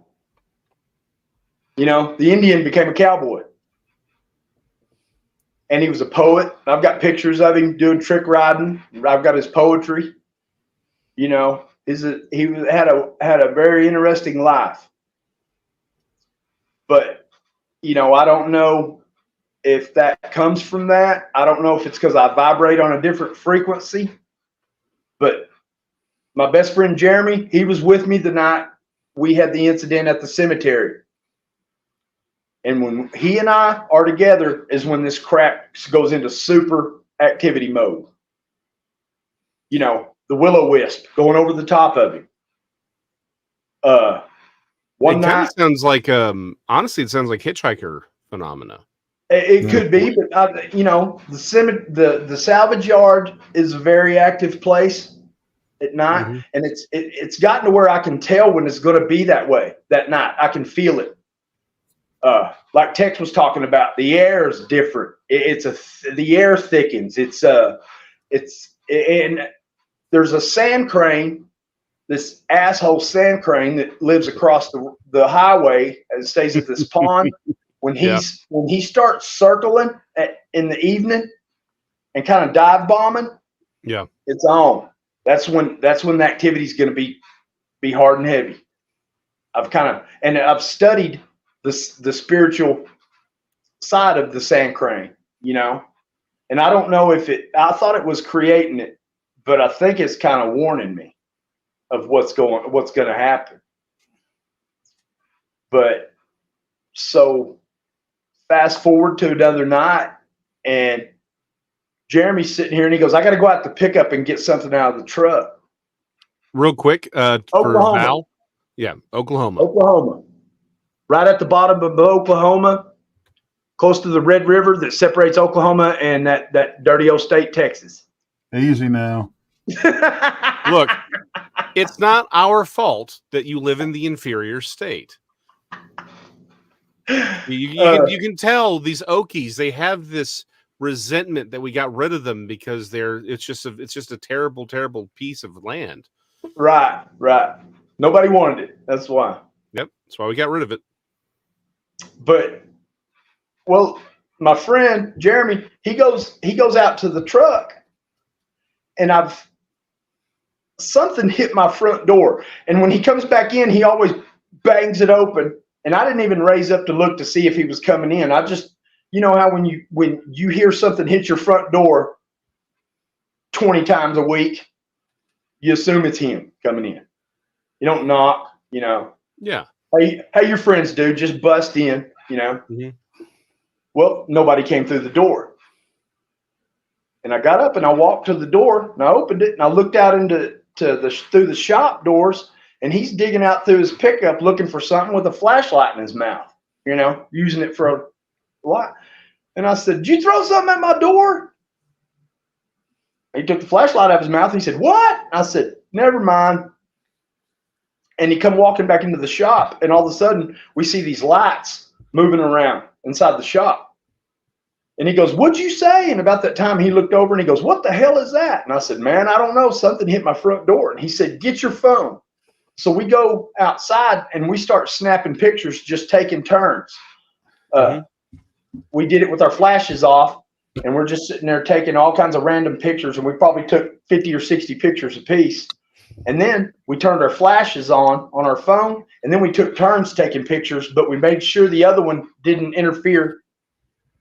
You know, the Indian became a cowboy. And he was a poet. I've got pictures of him doing trick riding. I've got his poetry. You know, he had a very interesting life. But, you know, I don't know if that comes from that. I don't know if it's because I vibrate on a different frequency. But my best friend Jeremy, he was with me the night we had the incident at the cemetery. And when he and I are together is when this crap goes into super activity mode. You know, the will-o-wisp going over the top of him. One night sounds like honestly, it sounds like hitchhiker phenomena. It could be, but you know, the salvage yard is a very active place at night, and it's gotten to where I can tell when it's going to be that way that night. I can feel it. Like Tex was talking about, the air is different. The air thickens. And there's a sand crane, this asshole sand crane that lives across the highway and stays at this pond. When he starts circling in the evening and kind of dive bombing, it's on. That's when the activity is going to be hard and heavy. I've studied the spiritual side of the sand crane, you know, and I don't know I thought it was creating it, but I think it's kind of warning me of what's going to happen. But so fast forward to another night, and Jeremy's sitting here and he goes, I got to go out to pick up and get something out of the truck. Real quick, Oklahoma. for Val. Yeah, Oklahoma. Oklahoma. Right at the bottom of Oklahoma, close to the Red River that separates Oklahoma and that dirty old state, Texas. Easy now. Look, it's not our fault that you live in the inferior state. You can tell these Okies, they have this resentment that we got rid of them because it's just a terrible, terrible piece of land. Right. Nobody wanted it. That's why. Yep. That's why we got rid of it. But, well, my friend Jeremy, he goes out to the truck, and something hit my front door. And when he comes back in, he always bangs it open. And I didn't even raise up to look to see if he was coming in. I just, you know how when you hear something hit your front door 20 times a week, you assume it's him coming in. You don't knock, you know. Yeah. Hey, your friends do. Just bust in, you know. Mm-hmm. Well, nobody came through the door. And I got up and I walked to the door and I opened it and I looked out through the shop doors, and he's digging out through his pickup looking for something with a flashlight in his mouth, you know, using it for a light. And I said, "Did you throw something at my door?" He took the flashlight out of his mouth. And he said, "What?" I said, "Never mind." And he come walking back into the shop, and all of a sudden we see these lights moving around inside the shop. And he goes, "What'd you say?" And about that time he looked over and he goes, "What the hell is that?" And I said, "Man, I don't know. Something hit my front door." And he said, "Get your phone." So we go outside and we start snapping pictures, just taking turns. We did it with our flashes off, And we're just sitting there taking all kinds of random pictures, and we probably took 50 or 60 pictures apiece. And then we turned our flashes on our phone, and then we took turns taking pictures, but we made sure the other one didn't interfere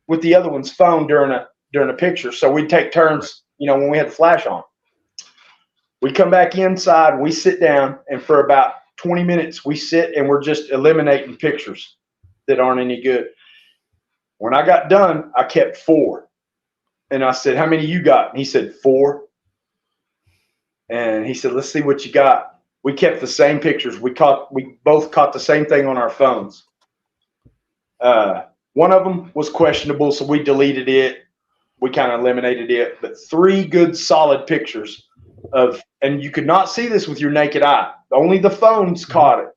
with the other one's phone during a picture. So we'd take turns, when we had the flash on. We come back inside, we sit down, and for about 20 minutes, we sit and we're just eliminating pictures that aren't any good. When I got done, I kept 4. And I said, how many you got? And he said, 4. And he said, let's see what you got. We kept the same pictures. We both caught the same thing on our phones. One of them was questionable, so we deleted it. We kind of eliminated it. But 3 good, solid pictures and you could not see this with your naked eye. Only the phones caught it,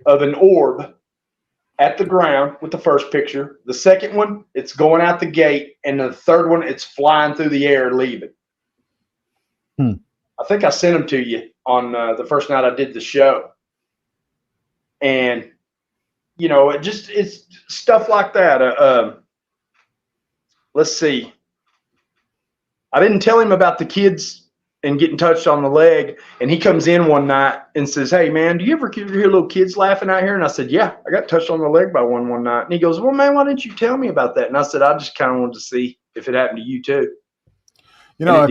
of an orb at the ground with the first picture. The second one, it's going out the gate. And the third one, it's flying through the air, leaving. I think I sent them to you on the first night I did the show. And, it's stuff like that. Let's see. I didn't tell him about the kids and getting touched on the leg. And he comes in one night and says, hey, man, do you ever hear little kids laughing out here? And I said, yeah, I got touched on the leg by one night. And he goes, well, man, why didn't you tell me about that? And I said, I just kind of wanted to see if it happened to you too. I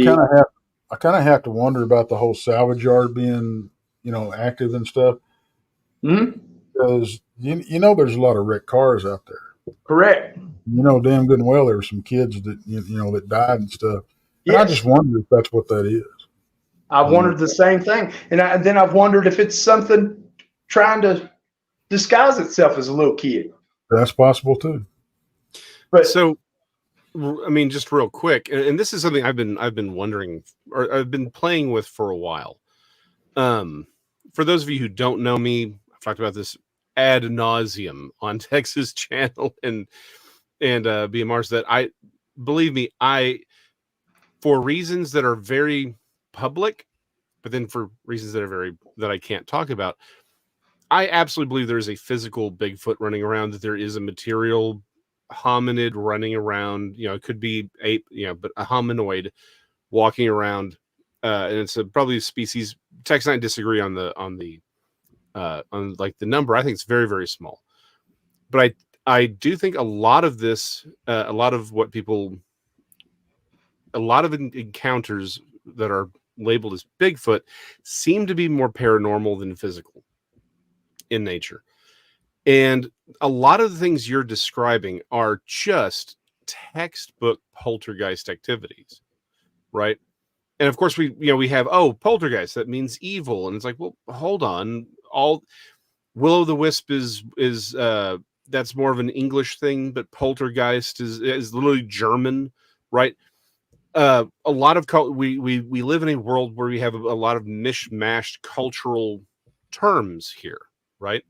kind of have to wonder about the whole salvage yard being, active and stuff. Mm-hmm. Because, there's a lot of wrecked cars out there. Correct. Damn good and well, there were some kids that, that died and stuff. And Yes. I just wonder if that's what that is. I've wondered the same thing. And then I've wondered if it's something trying to disguise itself as a little kid. That's possible too. But So, just real quick, and this is something I've been wondering, or I've been playing with for a while. For those of you who don't know me, I've talked about this ad nauseum on Texas channel and BMRs that believe me, for reasons that are very public, but then for reasons that I can't talk about, I absolutely believe there is a physical Bigfoot running around, that there is a material hominid running around, it could be ape, but a hominoid walking around, and it's probably a species. Tex and I disagree on the number. I think it's very, very small, but I do think a lot of this, a lot of encounters that are labeled as Bigfoot seem to be more paranormal than physical in nature. And a lot of the things you're describing are just textbook poltergeist activities, right? And of course we have, poltergeist, that means evil. And it's like, well, hold on. All will-o'-the-wisp is that's more of an English thing, but poltergeist is literally German, right? A lot of we live in a world where we have a lot of mishmashed cultural terms here, right?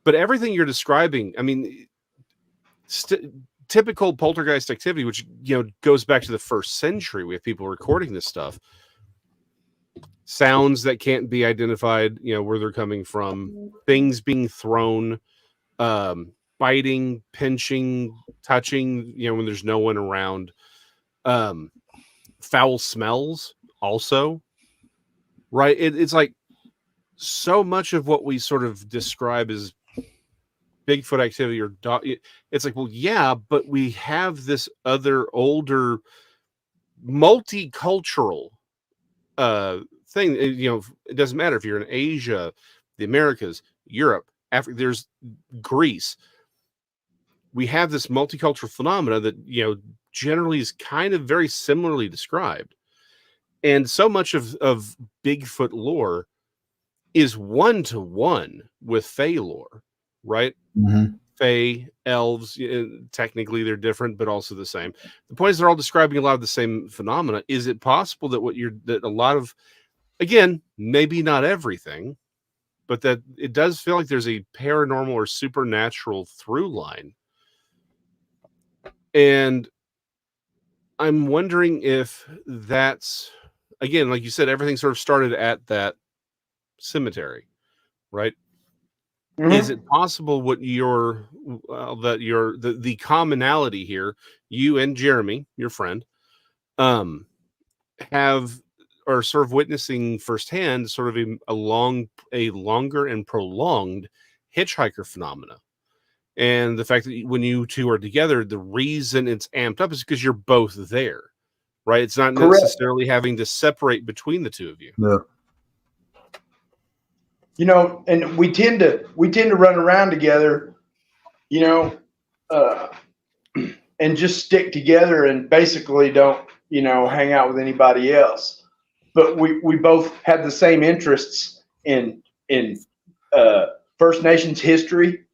But everything you're describing, typical poltergeist activity, which goes back to the 1st century. We have people recording this stuff. Sounds that can't be identified, where they're coming from, things being thrown, biting, pinching, touching, when there's no one around. Foul smells also, right? It's like so much of what we sort of describe as Bigfoot activity it's like, well, yeah, but we have this other older multicultural thing. It doesn't matter if you're in Asia, the Americas, Europe, Africa, there's Greece. We have this multicultural phenomena that generally is kind of very similarly described. And so much of Bigfoot lore is 1-to-1 with Fae lore, right? Mm-hmm. Fae, elves, technically they're different, but also the same. The point is they're all describing a lot of the same phenomena. Is it possible that a lot of, again, maybe not everything, but that it does feel like there's a paranormal or supernatural through line? And I'm wondering if that's, again, like you said, everything sort of started at that cemetery, right? Is it possible what the commonality here, you and Jeremy, your friend, have or sort of witnessing firsthand sort of a longer and prolonged hitchhiker phenomena? And the fact that when you two are together, the reason it's amped up is because you're both there, right? It's not Correct. necessarily having to separate between the two of you. Yeah. You know, and we tend to run around together, you know, and just stick together and basically don't, you know, hang out with anybody else. But we both have the same interests in First Nations history.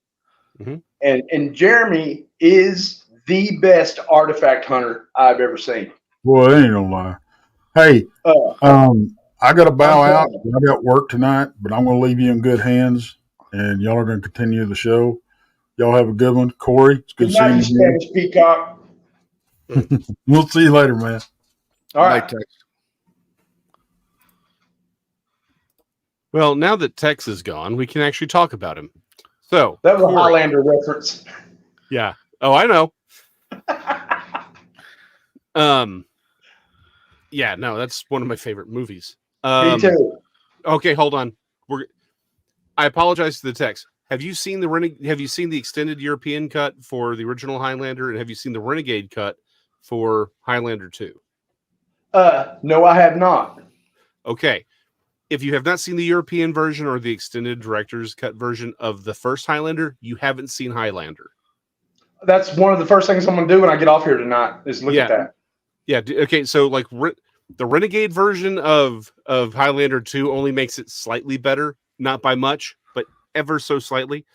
Mhm. And Jeremy is the best artifact hunter I've ever seen. Boy, ain't no lie. Hey, I got to bow out. I got work tonight, but I'm going to leave you in good hands, and y'all are going to continue the show. Y'all have a good one. Cory, it's good Good night, seeing you you. Spanish peacock. We'll see you later, man. All right. Well, now that Tex is gone, we can actually talk about him. So That was a Cory. Highlander reference. Yeah. Oh, I know. Yeah, no, that's one of my favorite movies. Me too. Okay, hold on. I apologize to the text. Have you seen the extended European cut for the original Highlander, and have you seen the Renegade cut for Highlander 2? No, I have not. Okay. If you have not seen the European version or the extended director's cut version of the first Highlander, you haven't seen Highlander. That's one of the first things I'm going to do when I get off here tonight is look at that. Yeah. Okay. So like the Renegade version of Highlander 2 only makes it slightly better, not by much, but ever so slightly.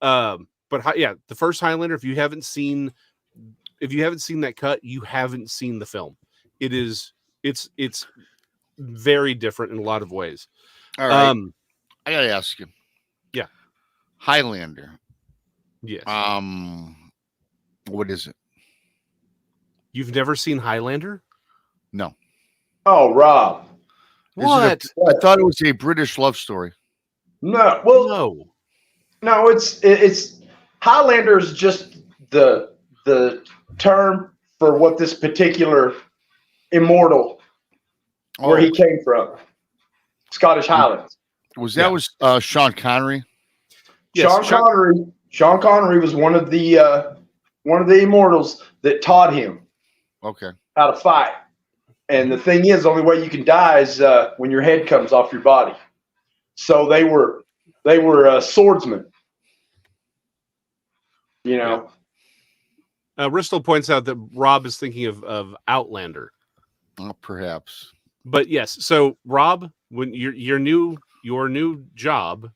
The first Highlander, if you haven't seen that cut, you haven't seen the film. It's very different in a lot of ways. All right. I gotta ask you. Yeah. Highlander. Yes. What is it? You've never seen Highlander? No. Oh, Rob. What? I thought it was a British love story. No. Well, No. It's Highlander is just the term for what this particular immortal where he came from. Scottish Highlands. Was Sean Connery? Yes, Sean Connery was one of the immortals that taught him Okay. how to fight. And the thing is, the only way you can die is when your head comes off your body. So they were swordsmen. You know. Bristol points out that Rob is thinking of Outlander. Perhaps. But yes, so Rob, when your new job,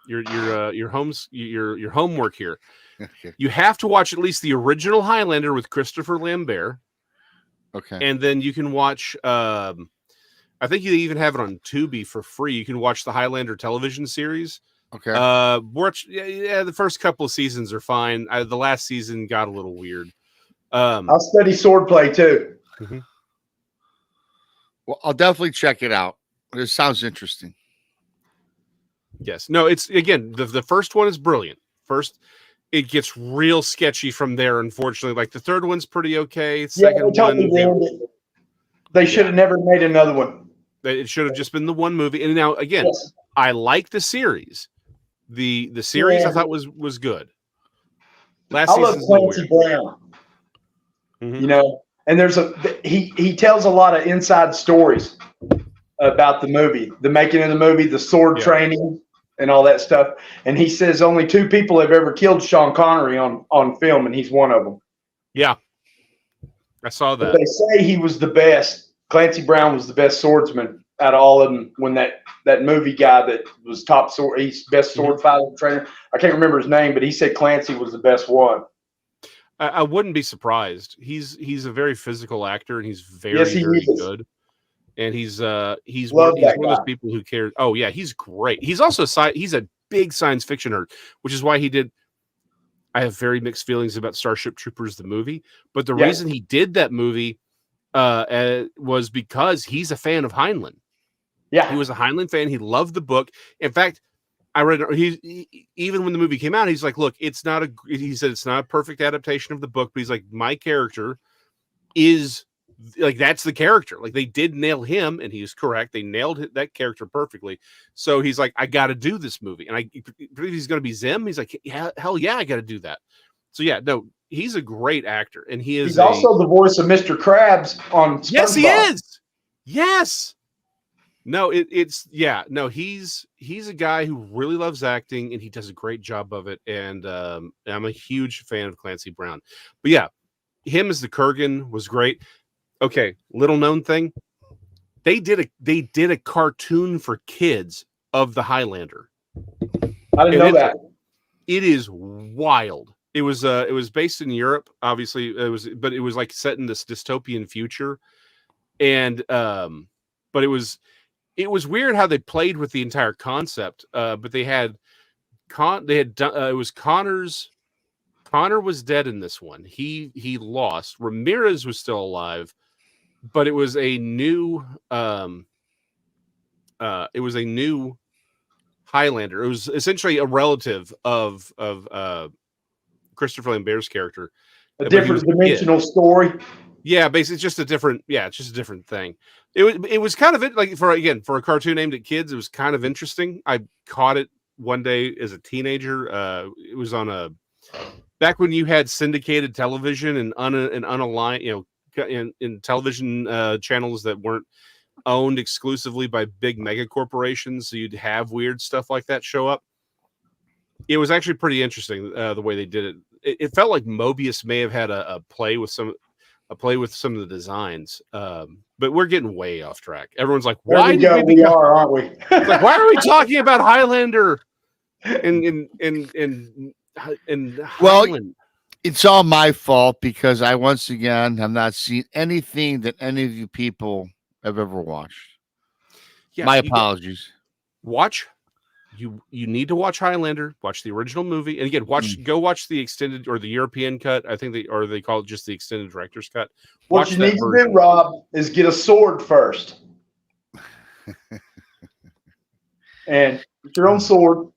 your homework here, Okay. you have to watch at least the original Highlander with Christopher Lambert, Okay. and then you can watch. I think you even have it on Tubi for free. You can watch the Highlander television series. Okay. The first couple of seasons are fine. The last season got a little weird. I'll study swordplay too. Mhm. Well, I'll definitely check it out. It sounds interesting. Yes. No, it's again, the first one is brilliant. First, it gets real sketchy from there, unfortunately. Like the third one's pretty okay. Second one, they should have never made another one. it should have just been the one movie. And now again, Yes. I like the series. The series I thought was good. Last I love season's Clancy weird. Brown. Mhm. You know, and he tells a lot of inside stories about the movie, the making of the movie, the sword training, and all that stuff. And he says only 2 people have ever killed Sean Connery on film, and he's one of them. Yeah, I saw But that. they say he was the best. Clancy Brown was the best swordsman out of all of them. When that movie guy that was top sword, he's best sword fighter trainer. I can't remember his name, but he said Clancy was the best one. I wouldn't be surprised. He's a very physical actor, and he's very Yes, he is. good. And he's one Love of that those guy. people who cares. Oh yeah, he's great. He's also he's a big science fiction nerd, which is why he did. I have very mixed feelings about Starship Troopers the movie, but the reason he did that movie was because he's a fan of Heinlein. Yeah. He was a Heinlein fan. He loved the book. In fact, I read even when the movie came out, he's like, look, he said it's not a perfect adaptation of the book, but he's like, my character is like, that's the character. Like, they did nail him, and he was correct. They nailed that character perfectly. So he's like, I got to do this movie. And I believe he's going to be Zim. He's like, yeah, hell yeah, I got to do that. So yeah, no, he's a great actor, and he's also the voice of Mr. Krabs on SpongeBob. Yes, he is. Yes. No, he's a guy who really loves acting, and he does a great job of it. And I'm a huge fan of Clancy Brown. But yeah, him as the Kurgan was great. Okay, little known thing. They did a cartoon for kids of the Highlander. I didn't know that. It is wild. It was based in Europe, obviously. But it was like set in this dystopian future. And but it was weird how they played with the entire concept. But it was Connor was dead in this one. He lost. Ramirez was still alive, but it was a new Highlander. It was essentially a relative of Christopher Lambert's character. A different dimensional story. Yeah, basically it's just a different thing. It was kind of like for a cartoon aimed at kids, it was kind of interesting. I caught it one day as a teenager. It was on back when you had syndicated television and unaligned, in television channels that weren't owned exclusively by big mega corporations, so you'd have weird stuff like that show up. It was actually pretty interesting the way they did it. It felt like Mobius may have had a play with some of the designs, but we're getting way off track. Everyone's like, "Why we are, aren't we?" It's like, why are we talking about Highlander? And well, Highland? It's all my fault because I once again have not seen anything that any of you people have ever watched. Yeah, my apologies. You need to watch Highlander. Watch the original movie, and again, go watch the extended or the European cut. I think they call it just the extended director's cut. What you need to do, Rob, is get a sword first, and get your own sword.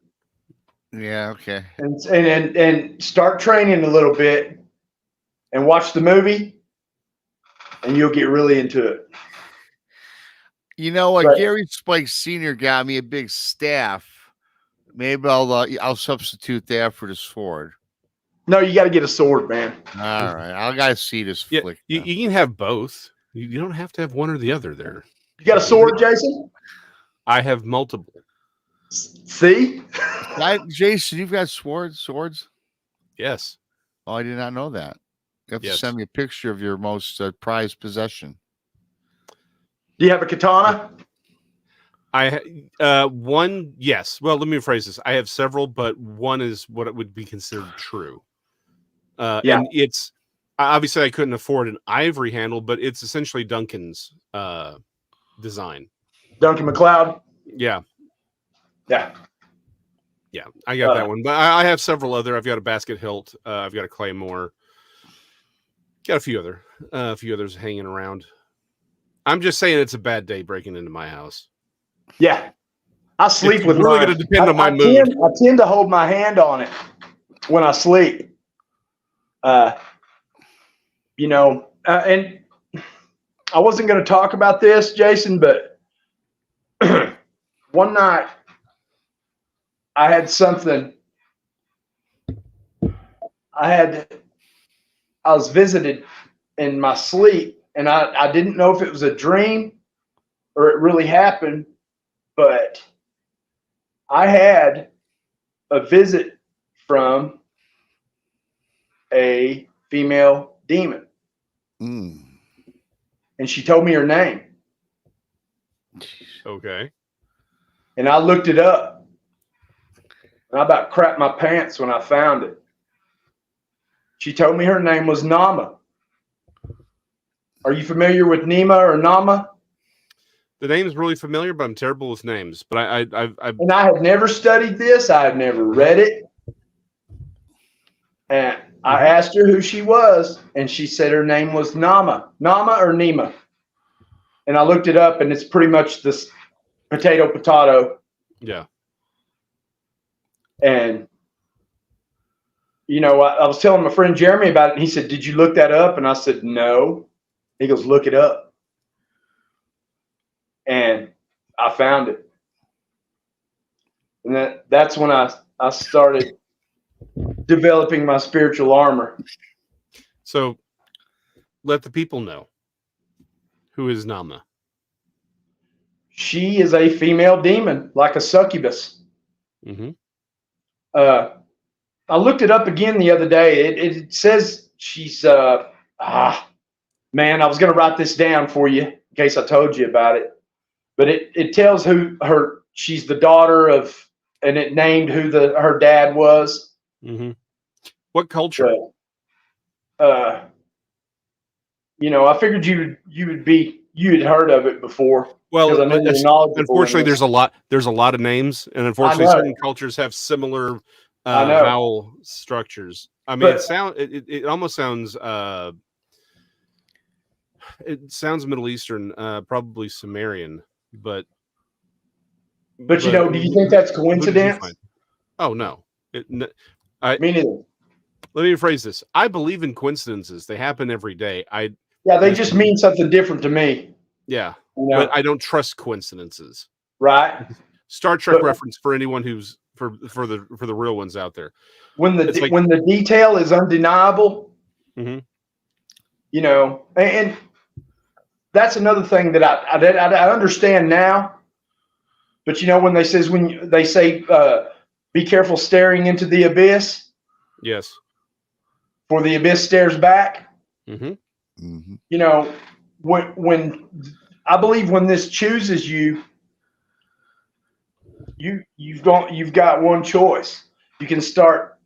Yeah, okay. And start training a little bit, and watch the movie, and you'll get really into it. You know what? Right. Gary Spike Sr. got me a big staff. Maybe I'll substitute that for the sword. No, you got to get a sword, man. All right, I got to see this flick. You can have both. You don't have to have one or the other. There. You got a sword, Jason? I have multiple. See, Jason, you've got swords. Yes. Oh, I did not know that. You have to send me a picture of your most prized possession. Do you have a katana? One, yes. Well, let me rephrase this. I have several, but one is what it would be considered true. And it's obviously I couldn't afford an ivory handle, but it's essentially Duncan's design. Duncan MacLeod. Yeah. I got that one, but I have several other. I've got a basket hilt. I've got a claymore. Got a few others hanging around. I'm just saying it's a bad day breaking into my house. Yeah, I sleep with really going to depend on my mood. I tend to hold my hand on it when I sleep. And I wasn't going to talk about this, Jason, but one night I had something. I was visited in my sleep. And I didn't know if it was a dream or it really happened, but I had a visit from a female demon. And she told me her name. Okay. And I looked it up. And I about crapped my pants when I found it. She told me her name was Nama. Are you familiar with Nema or Nama? The name's really familiar, but I'm terrible with names. But I had never studied this. I had never read it. And I asked her who she was, and she said her name was Nama. Nama or Nema? And I looked it up, and it's pretty much this potato. Yeah. And, you know, I was telling my friend Jeremy about it, and he said, "Did you look that up?" And I said, "No." He goes, "Look it up." And I found it. And that's when I started developing my spiritual armor. So let the people know, who is Nama? She is a female demon, like a succubus. Mm-hmm. I looked it up again the other day. It says she's man, I was gonna write this down for you in case I told you about it. But it tells she's the daughter of, and it named who her dad was. Mm-hmm. What culture? You know, I figured you had heard of it before. Well, I know you're knowledgeable unfortunately, in this. there's a lot of names, and unfortunately, certain cultures have similar vowel structures. I mean, it almost sounds it sounds Middle Eastern, probably Sumerian, but you know, do you think that's coincidence? Oh no, Me neither. Let me rephrase this. I believe in coincidences. They happen every day. They just mean something different to me. Yeah, you know? But I don't trust coincidences. Right. Star Trek reference for anyone who's for the real ones out there. When the detail is undeniable, mm-hmm. You know, and that's another thing that I understand now. But you know, when they say be careful staring into the abyss. Yes. For the abyss stares back. Mm-hmm. Mm-hmm. You know, when I believe when this chooses you, you've got one choice. You can start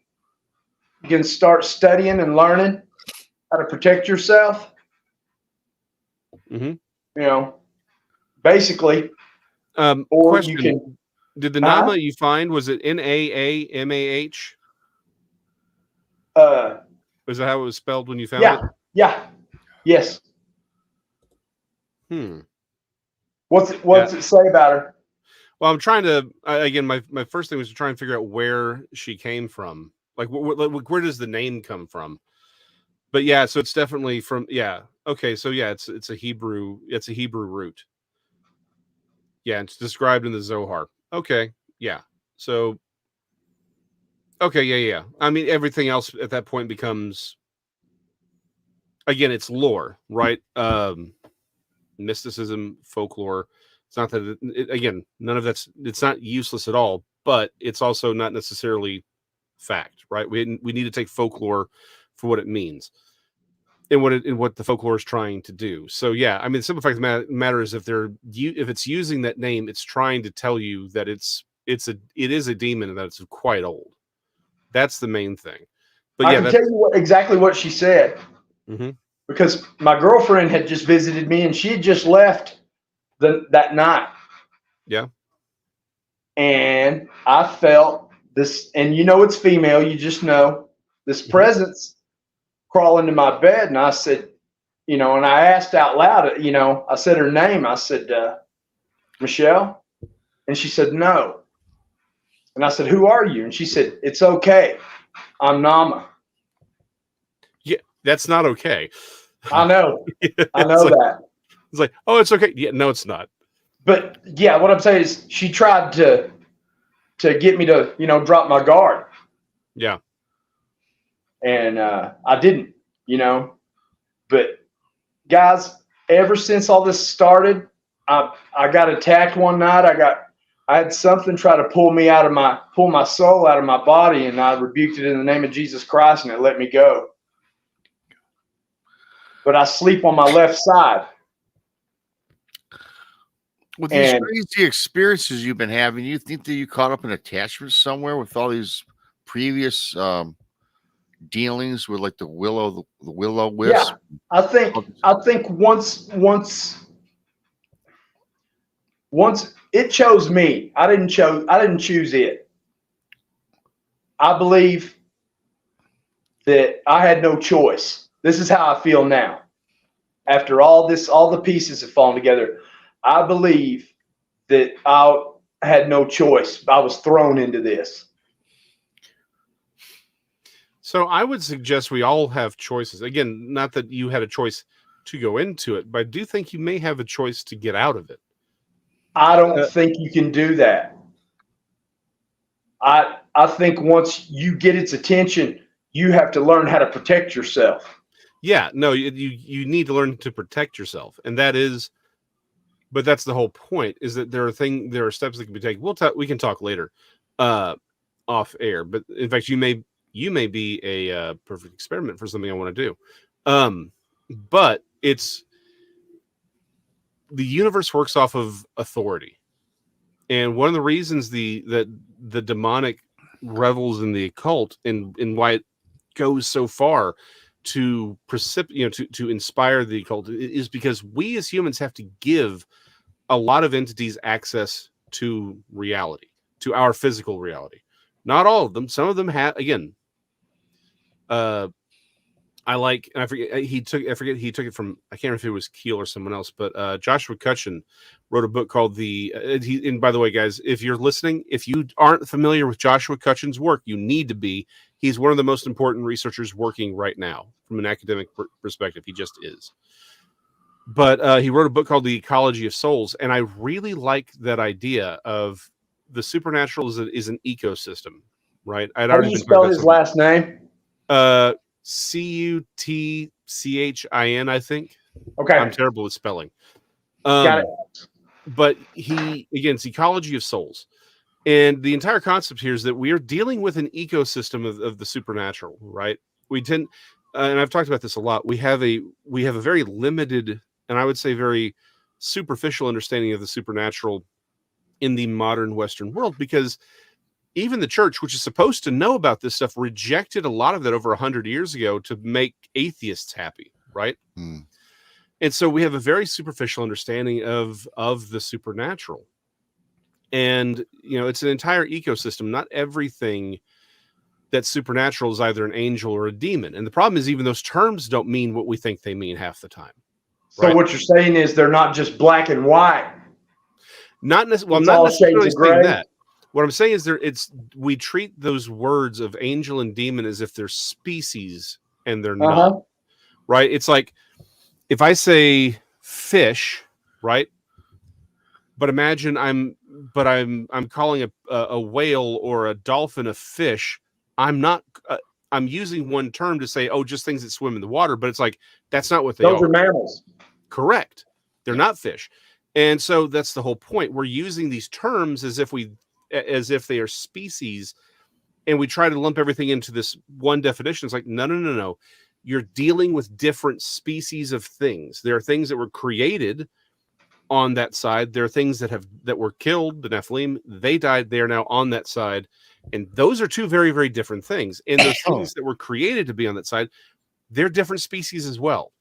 studying and learning how to protect yourself. Mm-hmm. You know, basically. Or question, you can. Did the Nama you find, was it Naamah? Was that how it was spelled when you found it? Yeah. Yes. What's it say about her? Well, I'm trying to again. My first thing was to try and figure out where she came from. Like, where does the name come from? But yeah, so it's definitely from. Yeah. Okay. So yeah, it's a Hebrew. It's a Hebrew root. Yeah, it's described in the Zohar. Okay. Yeah. So. Okay. Yeah. I mean, everything else at that point becomes. Again, it's lore, right? Mysticism, folklore. It's not that again, none of that's. It's not useless at all, but it's also not necessarily fact, right? We need to take folklore for what it means, and what the folklore is trying to do. So yeah, I mean, the simple fact of the matter is if it's using that name, it's trying to tell you that it is a demon and that it's quite old. That's the main thing. But yeah, I can tell you exactly what she said. Mm-hmm. Because my girlfriend had just visited me and she had just left that night. Yeah. And I felt this, and you know, it's female, you just know this presence crawl into my bed. And I said, you know, and I asked out loud, you know, I said her name. I said, Michelle. And she said, no. And I said, who are you? And she said, it's okay. I'm Nama. Yeah, that's not okay. I know. I know that. It's like, oh, it's okay. Yeah, no, it's not. But yeah, what I'm saying is she tried to get me to, you know, drop my guard. Yeah. And I didn't, you know. But guys, ever since all this started, I got attacked one night. I had something try to pull my soul out of my body, and I rebuked it in the name of Jesus Christ, and it let me go. But I sleep on my left side. With these crazy experiences you've been having, you think that you caught up in attachment somewhere with all these previous dealings with like the willow wisp? Yeah, I think once it chose me. I didn't choose it. I believe that I had no choice. This is how I feel now. After all the pieces have fallen together, I believe that I had no choice. I was thrown into this. So I would suggest we all have choices. Again, not that you had a choice to go into it, but I do think you may have a choice to get out of it. I don't think you can do that. I think once you get its attention, you have to learn how to protect yourself. Yeah, no, you need to learn to protect yourself, and that is, but that's the whole point. Is that there are steps that can be taken. We can talk later, off air. But in fact, you may be a perfect experiment for something I want to do. But it's the universe works off of authority, and one of the reasons that the demonic revels in the occult and why it goes so far to to inspire the occult is because we as humans have to give a lot of entities access to reality, to our physical reality. Not all of them. Some of them have, again, I forget he took it from, I can't remember if it was Keel or someone else, but Joshua Cutchin wrote a book called and by the way, guys, if you're listening, if you aren't familiar with Joshua Cutchin's work, you need to be. He's one of the most important researchers working right now from an academic perspective. He just is. But he wrote a book called The Ecology of Souls, and I really like that idea of the supernatural is an ecosystem, right? How do you spell his last name? Cutchin, I think. Okay. I'm terrible at spelling. Got it. But it's Ecology of Souls. And the entire concept here is that we are dealing with an ecosystem of the supernatural, right? We tend, and I've talked about this a lot. We have a very limited, and I would say very superficial understanding of the supernatural in the modern Western world, because even the church, which is supposed to know about this stuff, rejected a lot of that over 100 years ago to make atheists happy, right? Hmm. And so we have a very superficial understanding of the supernatural. And, it's an entire ecosystem. Not everything that's supernatural is either an angel or a demon. And the problem is even those terms don't mean what we think they mean half the time. So what you're saying is they're not just black and white. Not necessarily. Well, I'm not necessarily saying that. What I'm saying is we treat those words of angel and demon as if they're species, and they're not. Right? It's like if I say fish, right? But imagine I'm calling a whale or a dolphin a fish. I'm not. I'm using one term to say, just things that swim in the water. But it's like that's not what they are. Those are mammals. Correct. They're not fish. And so that's the whole point. We're using these terms as if they are species, and we try to lump everything into this one definition. It's like, no. You're dealing with different species of things. There are things that were created on that side. There are things that were killed, the Nephilim, they died. They are now on that side. And those are two very, very different things. And those things that were created to be on that side, they're different species as well.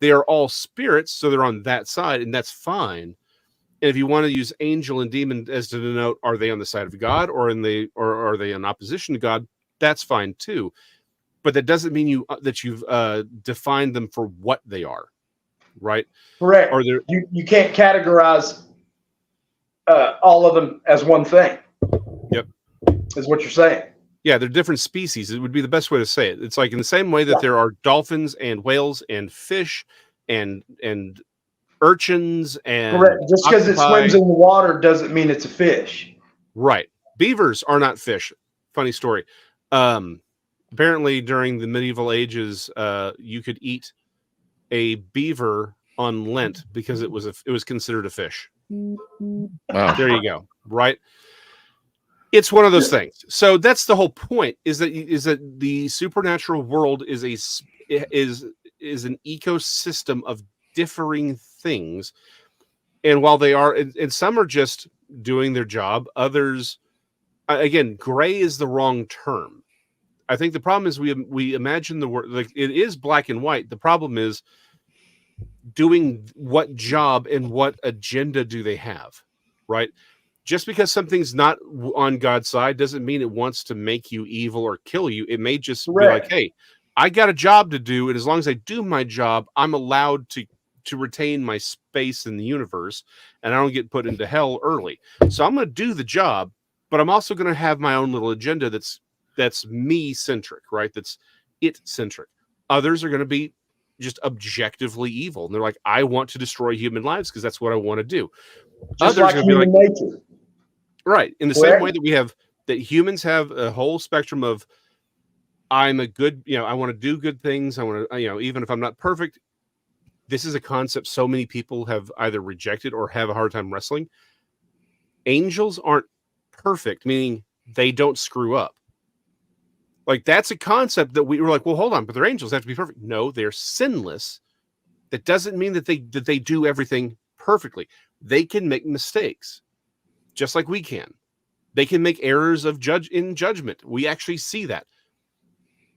They are all spirits, so they're on that side, and that's fine. And if you want to use angel and demon as to denote, are they on the side of God or are they in opposition to God? That's fine too. But that doesn't mean that you've defined them for what they are, right? Correct. Or you can't categorize all of them as one thing. Yep, is what you're saying. Yeah, they're different species. It would be the best way to say it. It's like in the same way that there are dolphins and whales and fish and urchins and correct. Just because it swims in the water doesn't mean it's a fish. Right. Beavers are not fish. Funny story. Apparently during the medieval ages, you could eat a beaver on Lent because it was considered a fish. Wow. There you go. Right. It's one of those things. So that's the whole point, is that the supernatural world is an ecosystem of differing things. And while they are, and some are just doing their job, others, again, gray is the wrong term. I think the problem is we imagine the word, like it is black and white. The problem is doing what job and what agenda do they have, right? Just because something's not on God's side doesn't mean it wants to make you evil or kill you. It may just be like, hey, I got a job to do, and as long as I do my job, I'm allowed to retain my space in the universe, and I don't get put into hell early. So I'm going to do the job, but I'm also going to have my own little agenda that's that's me centric, right? That's it centric. Others are going to be just objectively evil, and they're like, I want to destroy human lives because that's what I want to do. Just Others like are going to be human like, nature. right, in the Correct? same way that we have that humans have a whole spectrum of, I'm a good, I want to do good things. I want to, even if I'm not perfect. This is a concept so many people have either rejected or have a hard time wrestling. Angels aren't perfect, meaning they don't screw up. Like, that's a concept that we were like, well, hold on, but they're angels, they have to be perfect. No, they're sinless. That doesn't mean that they do everything perfectly. They can make mistakes, just like we can. They can make errors of judgment. We actually see that.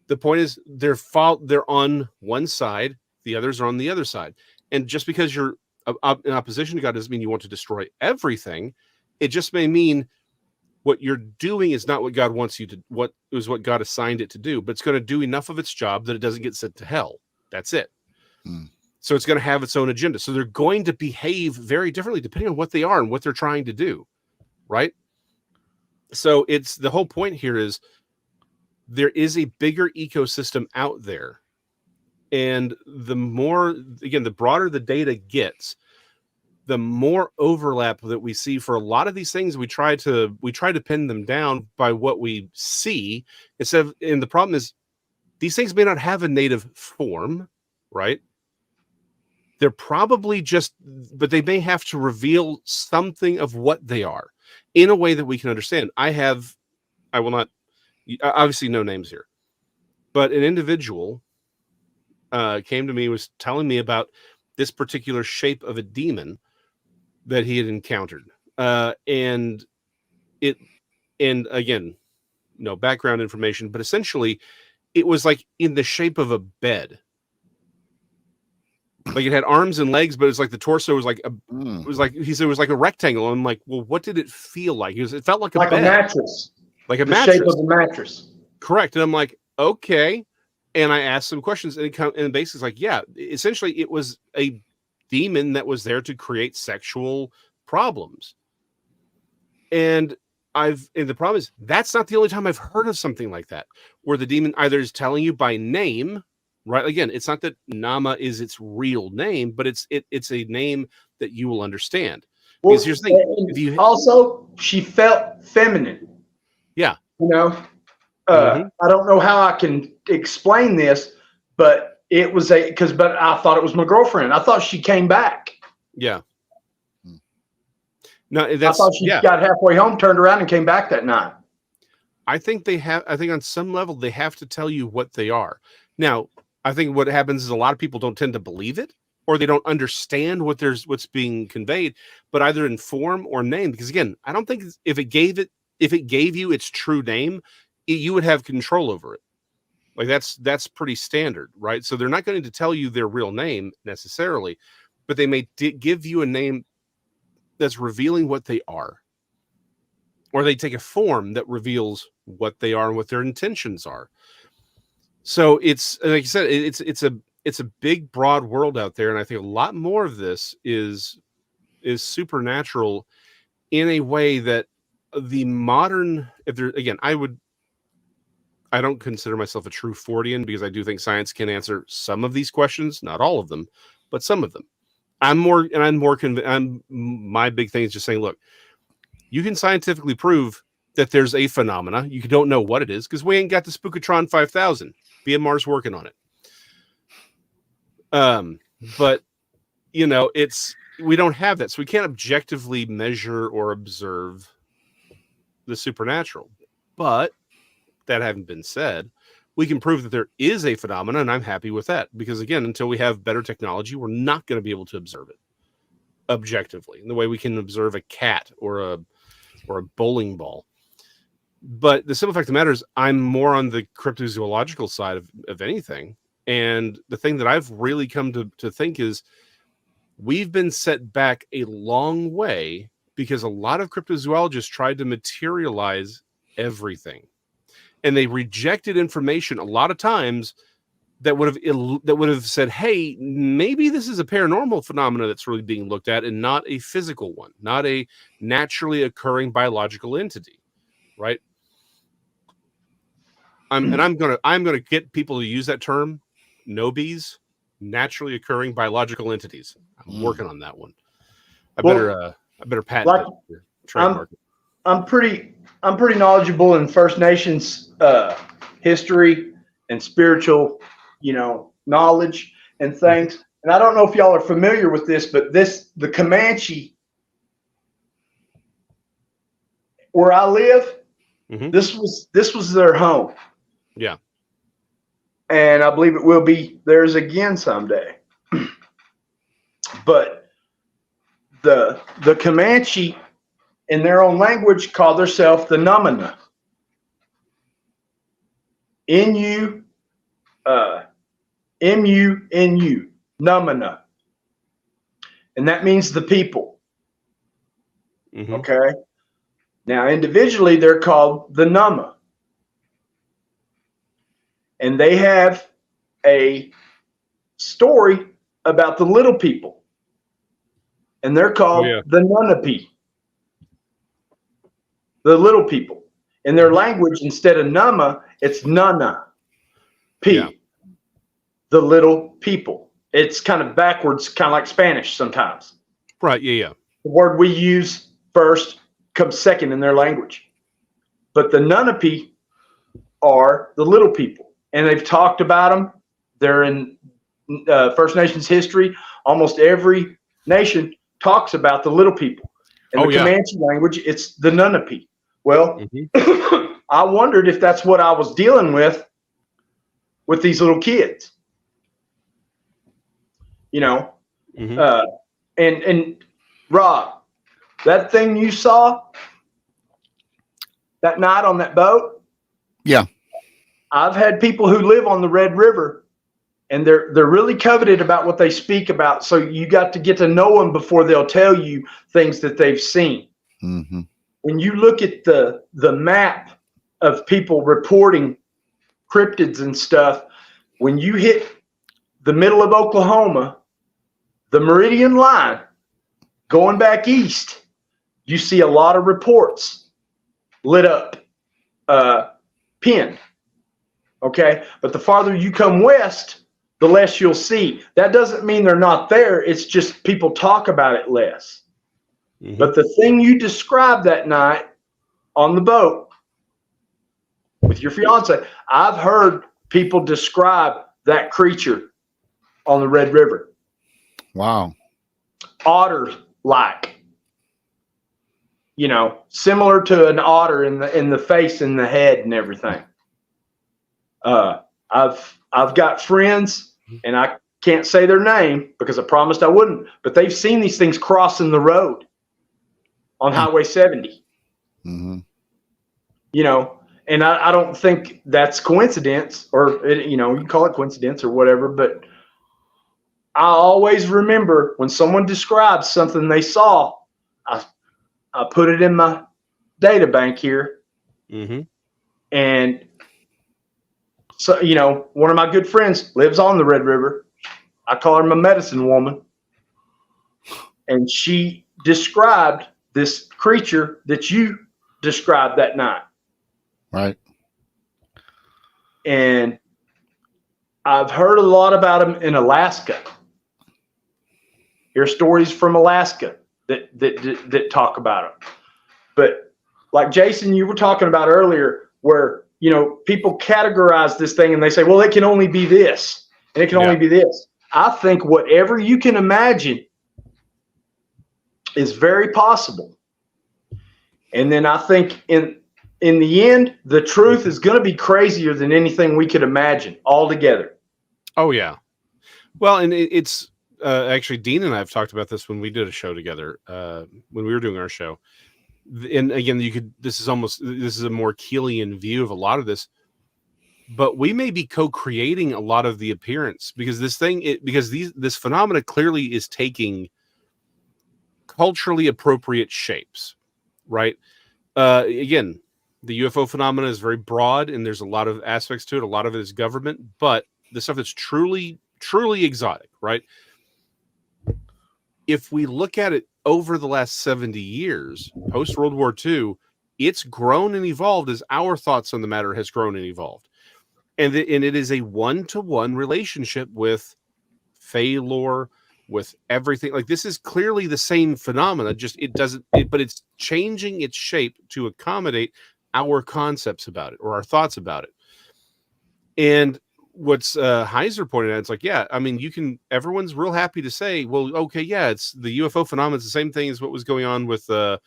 The point is, they're on one side, the others are on the other side. And just because you're in opposition to God doesn't mean you want to destroy everything. It just may mean what you're doing is not what God wants you to, what God assigned it to do, but it's going to do enough of its job that it doesn't get sent to hell. That's it. So it's going to have its own agenda. So they're going to behave very differently depending on what they are and what they're trying to do. Right. So it's the whole point here is there is a bigger ecosystem out there. And the broader the data gets, the more overlap that we see for a lot of these things. We try to pin them down by what we see and the problem is these things may not have a native form, right? They're probably but they may have to reveal something of what they are in a way that we can understand. I will not, obviously no names here, but an individual came to me, was telling me about this particular shape of a demon that he had encountered. And again, no background information, but essentially it was like in the shape of a bed. Like it had arms and legs, but it's like the torso was like it was like, he said it was like a rectangle. I'm like, well, what did it feel like? It felt like a bed. Mattress. Like a the mattress. shape of a mattress. Correct. And I'm like, okay. And I asked some questions, and basically it's like, yeah, essentially it was a demon that was there to create sexual problems. And the problem is that's not the only time I've heard of something like that, where the demon either is telling you by name, right? Again, it's not that Nama is its real name, but it's a name that you will understand. Well, because here's the thing. Also, she felt feminine. Yeah. I don't know how I can explain this, but it was but I thought it was my girlfriend. I thought she came back. Yeah. No, I thought she got halfway home, turned around, and came back that night. I think on some level they have to tell you what they are. Now, I think what happens is a lot of people don't tend to believe it, or they don't understand what's being conveyed, but either in form or name. Because again, I don't think if it gave you its true name, you would have control over it. Like that's pretty standard, right? So they're not going to tell you their real name necessarily, but they may give you a name that's revealing what they are, or they take a form that reveals what they are and what their intentions are. So it's, like you said, it's a big, broad world out there, and I think a lot more of this is supernatural in a way that the modern, I don't consider myself a true Fortean because I do think science can answer some of these questions, not all of them, but some of them. My big thing is just saying, look, you can scientifically prove that there's a phenomena. You don't know what it is because we ain't got the Spookatron 5000. BMR's working on it. But we don't have that, so we can't objectively measure or observe the supernatural. But that having been said, we can prove that there is a phenomenon, and I'm happy with that because, again, until we have better technology, we're not going to be able to observe it objectively in the way we can observe a cat or a bowling ball. But the simple fact of the matter is I'm more on the cryptozoological side of anything. And the thing that I've really come to think is we've been set back a long way because a lot of cryptozoologists tried to materialize everything. And they rejected information a lot of times that would have said, hey, maybe this is a paranormal phenomena that's really being looked at and not a physical one, not a naturally occurring biological entity, right? I'm gonna get people to use that term, NOBIs, naturally occurring biological entities. I'm working on that one. I better patent it. Trademark it. I'm pretty knowledgeable in First Nations history and spiritual, knowledge and things. And I don't know if y'all are familiar with this, but the Comanche, where I live, this was their home. Yeah. And I believe it will be theirs again someday. But the Comanche, in their own language, call themselves the Numina. M-U-N-U, Numina. And that means the people. Okay? Now, individually, they're called the Numma. And they have a story about the little people. And they're called the Nunapi. The little people. In their language, instead of Numma, it's Nuna. P. Yeah. The little people. It's kind of backwards, kind of like Spanish sometimes. Right, yeah. The word we use first comes second in their language. But the Nunapi are the little people. And they've talked about them. They're in First Nations history. Almost every nation talks about the little people. In the Comanche language, it's the Nunapi. Well, I wondered if that's what I was dealing with these little kids. And Rob, that thing you saw that night on that boat? Yeah. I've had people who live on the Red River, and they're really coveted about what they speak about. So you got to get to know them before they'll tell you things that they've seen. When you look at the map of people reporting cryptids and stuff, when you hit the middle of Oklahoma, the Meridian line, going back east, you see a lot of reports lit up, pinned. Okay, but the farther you come west, the less you'll see. That doesn't mean they're not there. It's just people talk about it less. But the thing you described that night on the boat with your fiance, I've heard people describe that creature on the Red River. Wow. Otter-like. Similar to an otter in the face and the head and everything. I've got friends, and I can't say their name because I promised I wouldn't, but they've seen these things crossing the road on Highway 70. And I don't think that's coincidence, or you can call it coincidence or whatever, but I always remember when someone describes something they saw, I put it in my data bank here. And so, one of my good friends lives on the Red River. I call her my medicine woman. And she described this creature that you described that night. Right. And I've heard a lot about them in Alaska. Here's stories from Alaska that talk about them. But like Jason, you were talking about earlier, where people categorize this thing and they say, well, it can only be this, and it can only be this. I think whatever you can imagine is very possible. And then I think in the end, the truth is going to be crazier than anything we could imagine altogether. Oh, yeah. Well, and it's actually, Dean and I have talked about this when we did a show together, when we were doing our show. And again, this is a more Keelian view of a lot of this, but we may be co-creating a lot of the appearance because this phenomena clearly is taking culturally appropriate shapes, right? Again, the UFO phenomena is very broad and there's a lot of aspects to it. A lot of it is government, but the stuff that's truly, truly exotic, right? If we look at it over the last 70 years, post World War II, it's grown and evolved as our thoughts on the matter has grown and evolved. and it is a one-to-one relationship with Fey lore, with everything. Like, this is clearly the same phenomena, just but it's changing its shape to accommodate our concepts about it or our thoughts about it. And what's Heiser pointed out, it's like, yeah, I mean, everyone's real happy to say, well, okay, yeah, it's the UFO phenomenon. It's the same thing as what was going on with the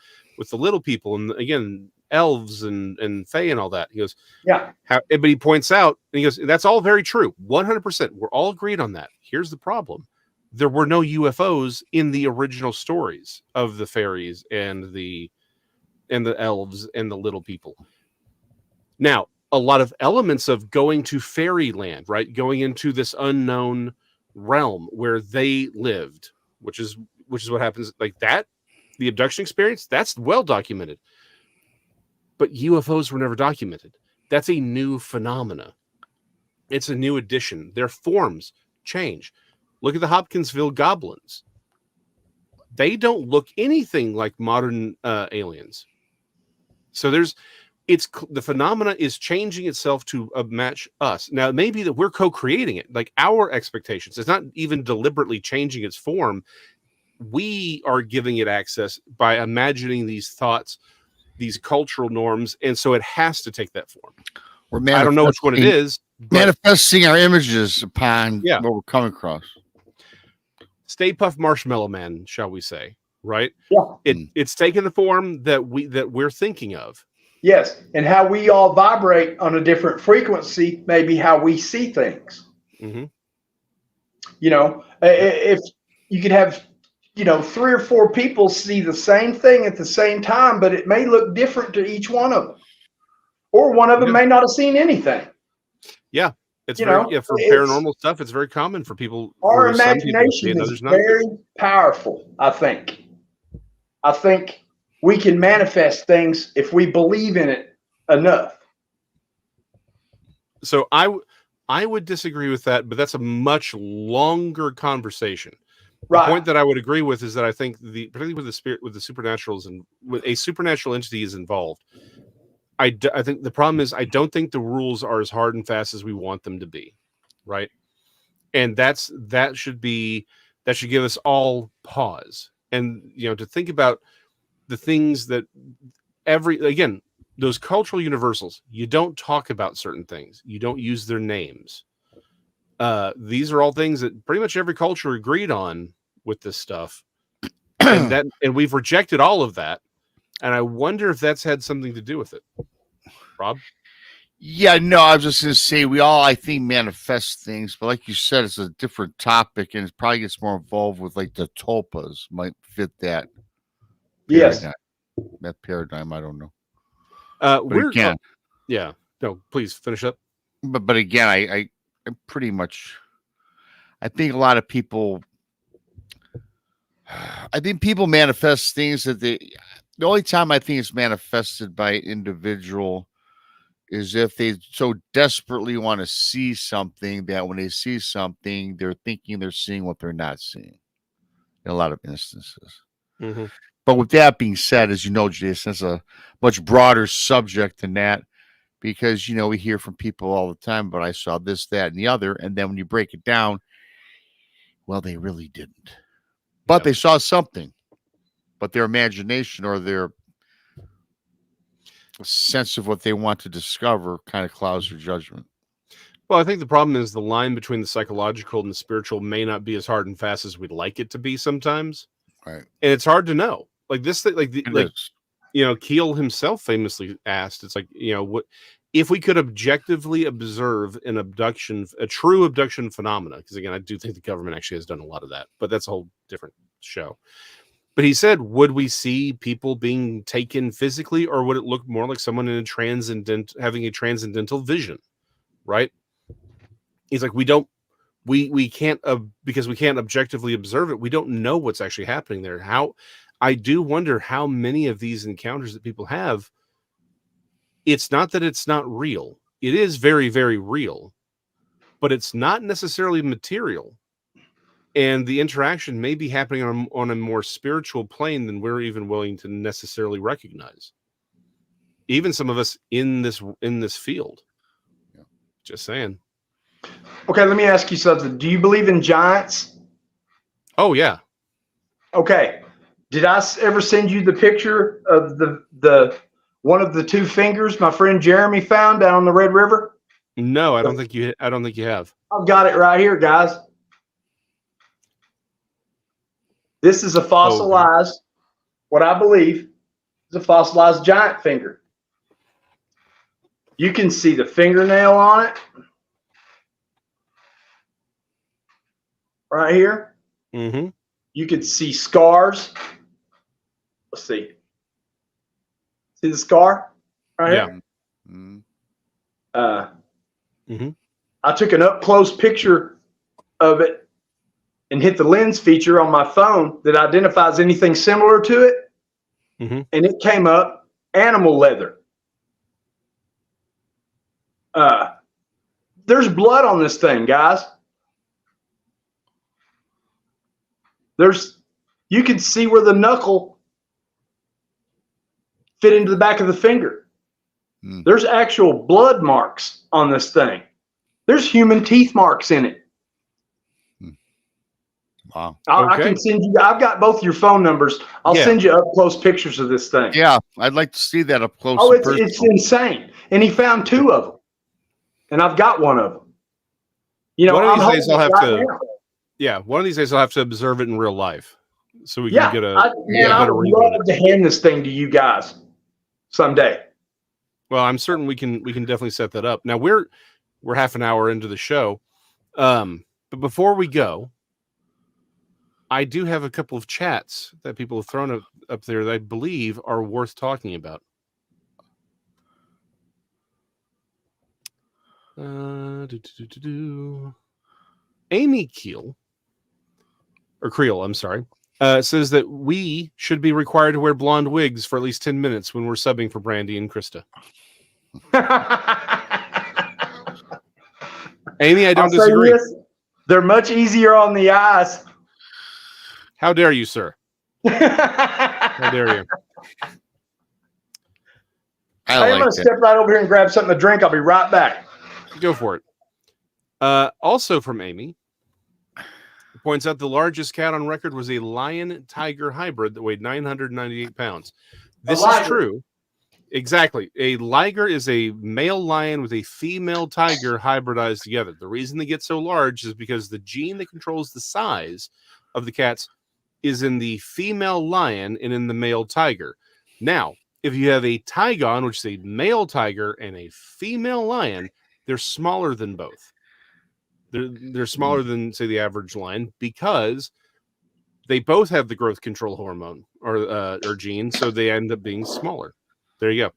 little people, and again, elves and Fae and all that. He goes, Yeah. but he points out, and he goes, that's all very true, 100%. We're all agreed on that. Here's the problem: there were no UFOs in the original stories of the fairies and the elves and the little people. Now, a lot of elements of going to fairyland, right, going into this unknown realm where they lived, which is what happens, like that, the abduction experience, that's well documented. But UFOs were never documented. That's a new phenomena. It's a new addition. Their forms change. Look at the Hopkinsville goblins. They don't look anything like modern aliens. So the phenomena is changing itself to match us. Now, it may be that we're co-creating it, like our expectations. It's not even deliberately changing its form. We are giving it access by imagining these thoughts, these cultural norms, and so it has to take that form. I don't know which one it is. Manifesting our images upon Yeah. what we're coming across. Stay Puft Marshmallow Man, shall we say, right? Yeah. It's taken the form that we're thinking of. Yes, and how we all vibrate on a different frequency, maybe how we see things. Mm-hmm. You know, if you could have, 3 or 4 people see the same thing at the same time, but it may look different to each one of them, or one of them may not have seen anything. Yeah, it's for paranormal stuff. It's very common for people. Our imagination is very powerful. I think we can manifest things if we believe in it enough. So I would disagree with that, but that's a much longer conversation. Right. The point that I would agree with is that I think particularly with the supernaturals and with a supernatural entity is involved, I think the problem is I don't think the rules are as hard and fast as we want them to be, right? And that should give us all pause, and to think about the things that those cultural universals. You don't talk about certain things. You don't use their names. These are all things that pretty much every culture agreed on with this stuff, and we've rejected all of that. And I wonder if that's had something to do with it. Rob? Yeah, no, I was just going to say we all, I think, manifest things, but like you said, it's a different topic, and it probably gets more involved with like the tulpas might fit that. Yes, that paradigm. I don't know. Yeah. No, please finish up. But again, I pretty much, I think a lot of people. I think people manifest things that the only time I think it's manifested by an individual is if they so desperately want to see something that when they see something, they're thinking they're seeing what they're not seeing in a lot of instances. Mm-hmm. But with that being said, as you know, Jason, it's a much broader subject than that because, we hear from people all the time, but I saw this, that, and the other. And then when you break it down, well, they really didn't. But they saw something, but their imagination or their sense of what they want to discover kind of clouds their judgment. Well, I think the problem is the line between the psychological and the spiritual may not be as hard and fast as we'd like it to be sometimes. Right. And it's hard to know. Like this thing, Keel himself famously asked, it's like, what if we could objectively observe a true abduction phenomena? Because again, I do think the government actually has done a lot of that, but that's a whole different show. But he said, would we see people being taken physically, or would it look more like someone in having a transcendental vision? Right. He's like, we can't, because we can't objectively observe it. We don't know what's actually happening there. I do wonder how many of these encounters that people have, it's not that it's not real. It is very, very real, but it's not necessarily material. And the interaction may be happening on a more spiritual plane than we're even willing to necessarily recognize. Even some of us in this field. Yeah. Just saying. Okay, let me ask you something. Do you believe in giants? Oh yeah. Okay. Did I ever send you the picture of the one of the two fingers my friend Jeremy found down on the Red River? No, I don't think you have. I've got it right here, guys. This is a fossilized, what I believe is a fossilized giant finger. You can see the fingernail on it. Right here. Mm-hmm. You can see scars. Let's see. See the scar? Right here? Mm-hmm. I took an up-close picture of it and hit the lens feature on my phone that identifies anything similar to it. Mm-hmm. And it came up animal leather. There's blood on this thing, guys. You can see where the knuckle fit into the back of the finger. There's actual blood marks on this thing. There's human teeth marks in it. Wow. I can send you. I've got both your phone numbers. I'll send you up close pictures of this thing. Yeah, I'd like to see that up close. Oh, it's insane. And he found two of them, and I've got one of them. You know, one of these days I'll have to. Now. Yeah, one of these days I'll have to observe it in real life, so we can get a. I would love to hand this thing to you guys someday. Well, I'm certain we can definitely set that up. Now we're half an hour into the show, but before we go, I do have a couple of chats that people have thrown up there that I believe are worth talking about. Amy Creel, I'm sorry, says that we should be required to wear blonde wigs for at least 10 minutes when we're subbing for Brandy and Krista. Amy, I don't disagree. They're much easier on the eyes. How dare you, sir? How dare you? I'm going to step right over here and grab something to drink. I'll be right back. Go for it. Also from Amy, points out the largest cat on record was a lion-tiger hybrid that weighed 998 pounds. This is true. Exactly. A liger is a male lion with a female tiger hybridized together. The reason they get so large is because the gene that controls the size of the cats is in the female lion and in the male tiger. Now, if you have a tigon, which is a male tiger, and a female lion, they're smaller than both. They're smaller than, say, the average lion because they both have the growth control hormone or gene, so they end up being smaller. There you go.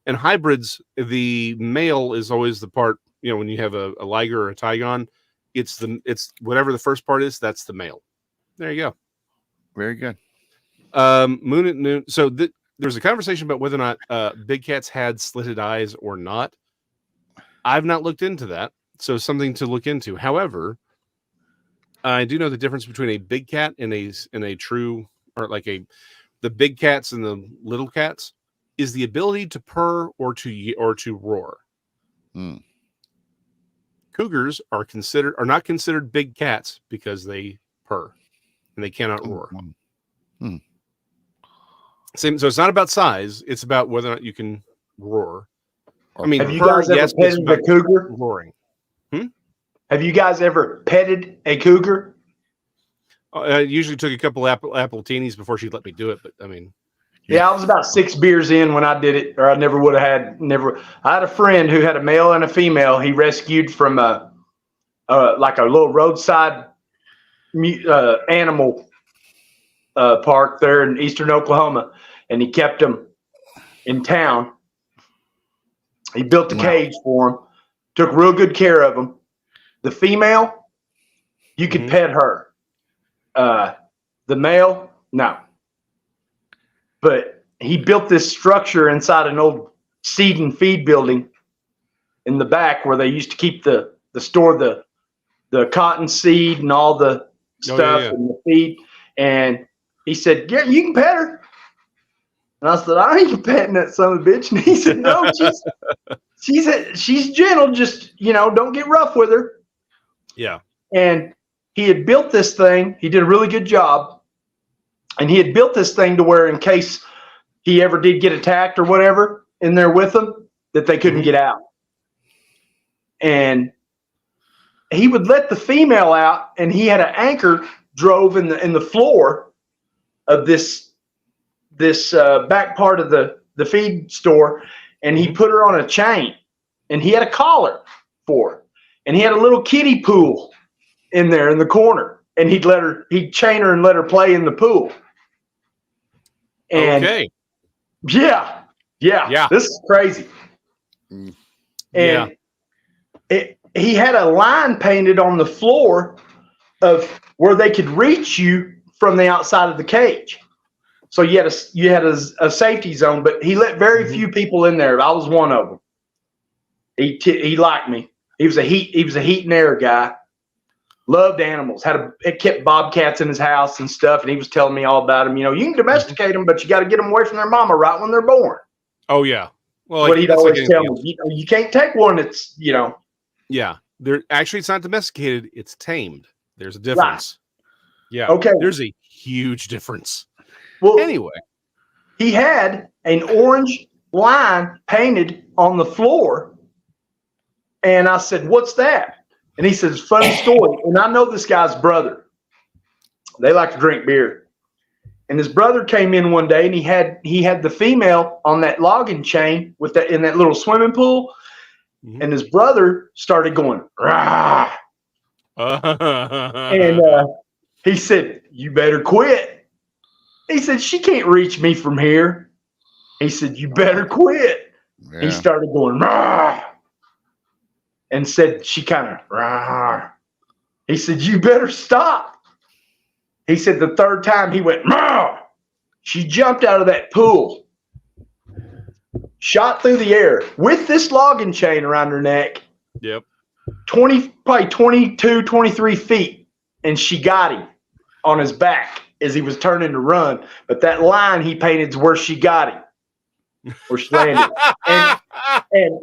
And hybrids, the male is always the part, when you have a liger or a tigon, it's whatever the first part is, that's the male. There you go. Very good. Moon at Noon. So there's a conversation about whether or not big cats had slitted eyes or not. I've not looked into that, so something to look into. However, I do know the difference between a big cat and a true, or like the big cats and the little cats is the ability to purr or to roar. Cougars are not considered big cats because they purr and they cannot roar. Same. So it's not about size; it's about whether or not you can roar. I mean, have you guys ever petted a cougar? Roaring. Have you guys ever petted a cougar? I usually took a couple appletinis before she'd let me do it, but I mean. Yeah, I was about 6 beers in when I did it, or I never would have had. I had a friend who had a male and a female. He rescued from like a little roadside animal park there in eastern Oklahoma, and he kept them in town. He built a cage for them, took real good care of them. The female, you could pet her. The male, no. But he built this structure inside an old seed and feed building in the back where they used to keep the cotton seed and all the stuff and the feed. And he said, "Yeah, you can pet her." And I said, I ain't petting that son of a bitch. And he said, no, she's gentle. Just, don't get rough with her. Yeah. And he had built this thing. He did a really good job. And he had built this thing to where in case he ever did get attacked or whatever in there with them, that they couldn't get out. And he would let the female out, and he had an anchor drove in the floor of this back part of the feed store, and he put her on a chain, and he had a collar for her, and he had a little kiddie pool in there in the corner, and he'd chain her and let her play in the pool. And okay. Yeah. This is crazy. And he had a line painted on the floor of where they could reach you from the outside of the cage. So you had a safety zone, but he let very few people in there. I was one of them. He liked me. He was a heat and air guy. Loved animals. Kept bobcats in his house and stuff, and he was telling me all about them. You can domesticate them, but you got to get them away from their mama right when they're born. Oh yeah. Well, what he'd always tell me. You can't take one that's Yeah. It's not domesticated. It's tamed. There's a difference. Right. Yeah. Okay. There's a huge difference. Well, anyway, he had an orange line painted on the floor, and I said, "What's that?" And he says, "Funny story." And I know this guy's brother. They like to drink beer. And his brother came in one day, and he had the female on that logging chain in that little swimming pool. Mm-hmm. And his brother started going, rah. And he said, "You better quit." He said, "She can't reach me from here." He said, "You better quit." Yeah. He started going, rah. And said, she kind of, rah. He said, "You better stop." He said the third time he went, rah. She jumped out of that pool, shot through the air with this logging chain around her neck. Yep. Probably 22, 23 feet. And she got him on his back as he was turning to run. But that line he painted is where she got him. Where she landed. and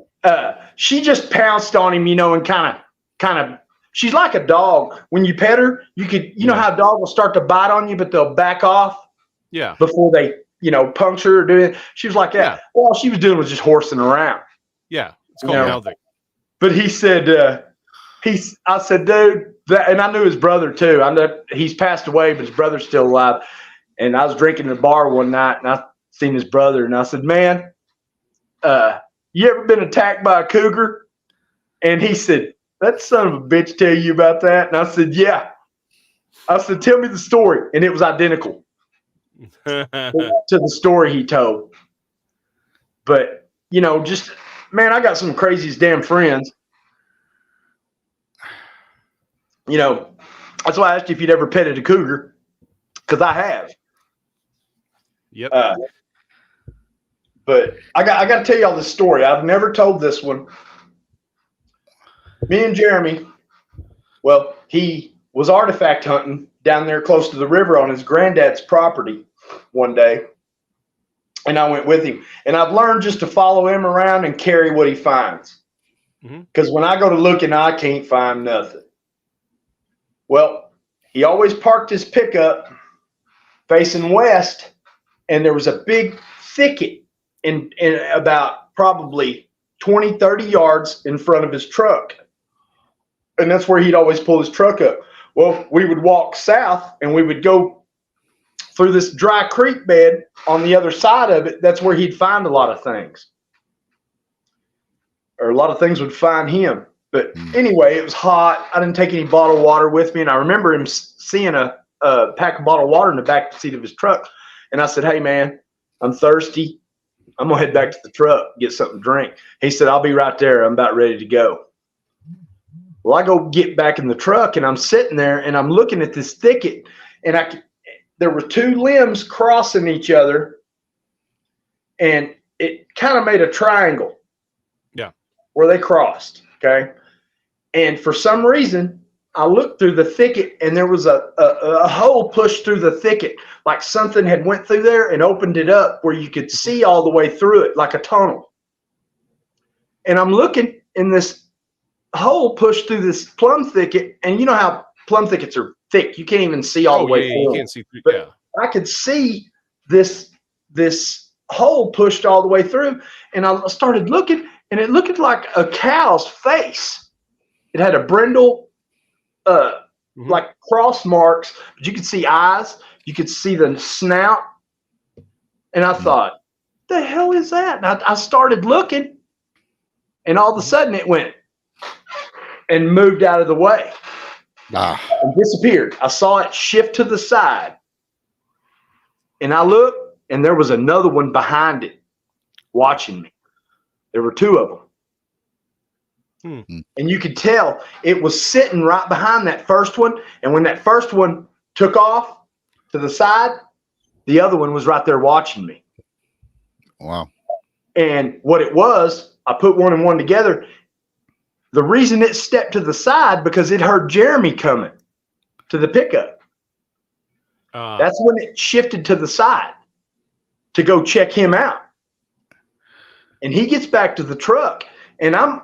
she just pounced on him, and kind of, she's like a dog. When you pet her, you know how a dog will start to bite on you, but they'll back off. Yeah. Before they, puncture or do it. She was like that. Yeah. All she was doing was just horsing around. Yeah. It's called mouthing. But he said, I said, dude, and I knew his brother too. I know he's passed away, but his brother's still alive. And I was drinking in the bar one night, and I seen his brother, and I said, "Man, you ever been attacked by a cougar?" And he said, "That son of a bitch tell you about that?" And I said, "Yeah." I said, "Tell me the story." And it was identical to the story he told. But, just, man, I got some craziest damn friends. That's why I asked you if you'd ever petted a cougar, because I have. Yep. But I got to tell y'all this story. I've never told this one. Me and Jeremy, well, he was artifact hunting down there close to the river on his granddad's property one day. And I went with him. And I've learned just to follow him around and carry what he finds. Because when I go to looking, I can't find nothing. Well, he always parked his pickup facing west, and there was a big thicket in about probably 20, 30 yards in front of his truck. And that's where he'd always pull his truck up. Well, we would walk south, and we would go through this dry creek bed on the other side of it. That's where he'd find a lot of things. Or a lot of things would find him. But anyway, it was hot. I didn't take any bottled water with me. And I remember him seeing a pack of bottled water in the back seat of his truck. And I said, "Hey, man, I'm thirsty. I'm going to head back to the truck, get something to drink." He said, "I'll be right there. I'm about ready to go." Well, I go get back in the truck, and I'm sitting there, and I'm looking at this thicket. And there were two limbs crossing each other. And it kind of made a triangle. Yeah. Where they crossed. Okay. And for some reason, I looked through the thicket, and there was a hole pushed through the thicket, like something had went through there and opened it up where you could see all the way through it, like a tunnel. And I'm looking in this hole pushed through this plum thicket, and you know how plum thickets are thick. You can't even see all the way through. You them. can't see through. But Yeah. I could see this hole pushed all the way through, and I started looking, and it looked like a cow's face. It had a brindle, like cross marks, but you could see eyes, you could see the snout, and I thought, the hell is that? And I started looking, and all of a sudden it went and moved out of the way and disappeared. I saw it shift to the side, and I looked, and there was another one behind it watching me. There were two of them. And you could tell it was sitting right behind that first one. And when that first one took off to the side, the other one was right there watching me. Wow. And what it was, I put one and one together. The reason it stepped to the side, because it heard Jeremy coming to the pickup. That's when it shifted to the side to go check him out. And he gets back to the truck, and I'm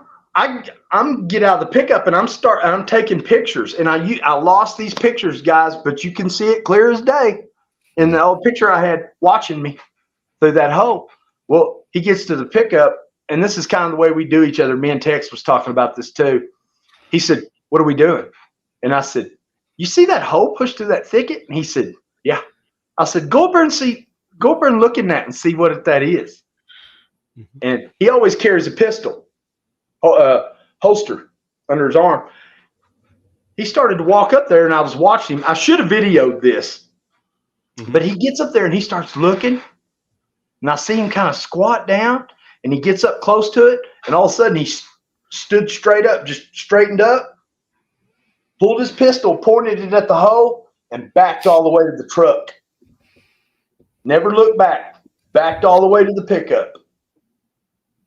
get out of the pickup, and I'm taking pictures, and I lost these pictures, guys, but you can see it clear as day in the old picture I had watching me through that hole. Well, he gets to the pickup, and this is kind of the way we do each other. Me and Tex was talking about this too. He said, "What are we doing?" And I said, "You see that hole pushed through that thicket?" And he said, "Yeah." I said, "Go up there and look in that and see what that is." And he always carries a pistol. Holster under his arm. He started to walk up there, and I was watching him. I should have videoed this, but he gets up there and he starts looking, and I see him kind of squat down, and he gets up close to it, and all of a sudden he stood straight up, just straightened up, pulled his pistol, pointed it at the hole, and backed all the way to the truck. Never looked back. Backed all the way to the pickup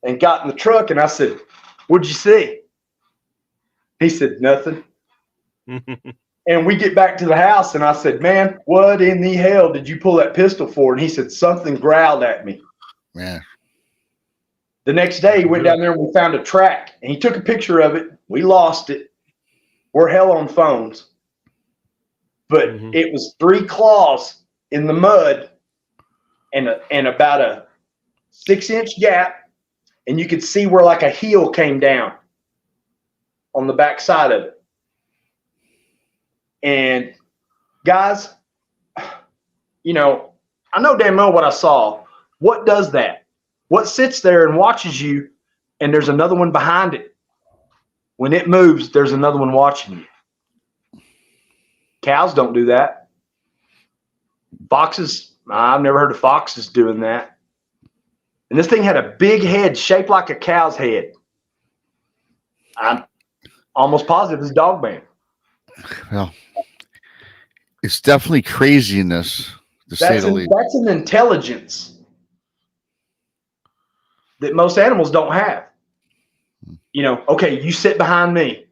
and got in the truck, and I said, "What'd you see?" He said, "Nothing." And we get back to the house, and I said, "Man, what in the hell did you pull that pistol for?" And he said, "Something growled at me." Man. The next day, he went down there and we found a track, and he took a picture of it. We lost it. We're hell on phones. But it was 3 claws in the mud and about a 6-inch gap. And you could see where like a heel came down on the back side of it. And guys, you know, I know damn well what I saw. What does that? What sits there and watches you, and there's another one behind it? When it moves, there's another one watching you. Cows don't do that. Foxes, I've never heard of foxes doing that. And this thing had a big head shaped like a cow's head. I'm almost positive it's dog man. Well, it's definitely craziness, to say the least. That's an intelligence that most animals don't have. You know, okay, you sit behind me.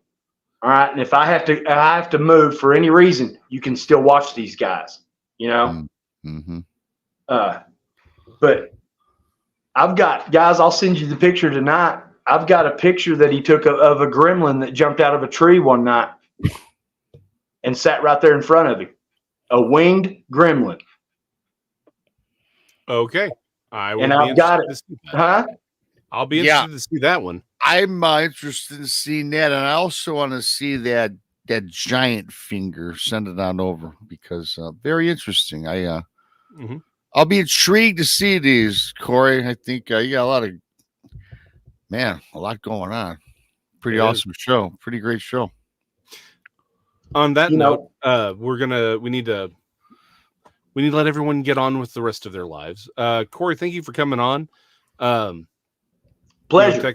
All right. And if I have to move for any reason, you can still watch these guys, you know? But I've got, guys, I'll send you the picture tonight. I've got a picture that he took of a gremlin that jumped out of a tree one night and sat right there in front of him. A winged gremlin. Okay. I've got it. Huh? I'll be interested to see that one. I'm interested in seeing that, and I also want to see that giant finger. Send it on over, because very interesting. I'll be intrigued to see these, Cory. I think you got a lot going on. Pretty awesome show. Pretty great show. On that note, we need to let everyone get on with the rest of their lives. Cory, thank you for coming on. Pleasure.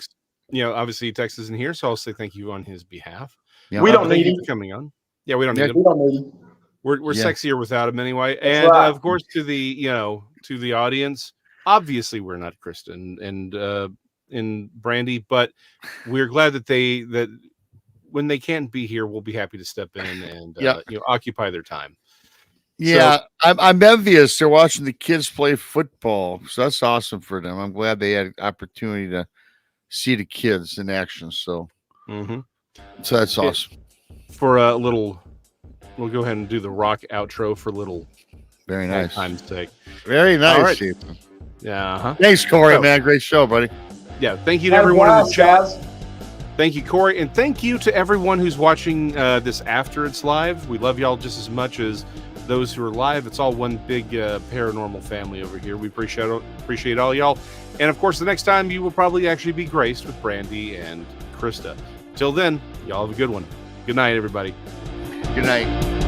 Obviously Tex isn't here, so I'll say thank you on his behalf. Yeah. We don't need him for coming on. Yeah, we don't need him. We don't need him. We're sexier without him anyway. That's and right. Of course, to the audience, obviously we're not Kristen and Brandy, but we're glad that when they can't be here, we'll be happy to step in and Yep. occupy their time. Yeah, I'm envious. They're watching the kids play football, so that's awesome for them. I'm glad they had an opportunity to see the kids in action. So, so that's awesome. For a little, we'll go ahead and do the rock outro for little. Very nice. Time's sake. Very nice. All right. Jason. Yeah. Thanks, Cory, man. Great show, buddy. Yeah. Thank you to everyone in the chat. Guys. Thank you, Cory, and thank you to everyone who's watching this after it's live. We love y'all just as much as those who are live. It's all one big paranormal family over here. We appreciate all y'all. And of course, the next time you will probably actually be graced with Brandy and Krista. Till then, y'all have a good one. Good night, everybody. Good night.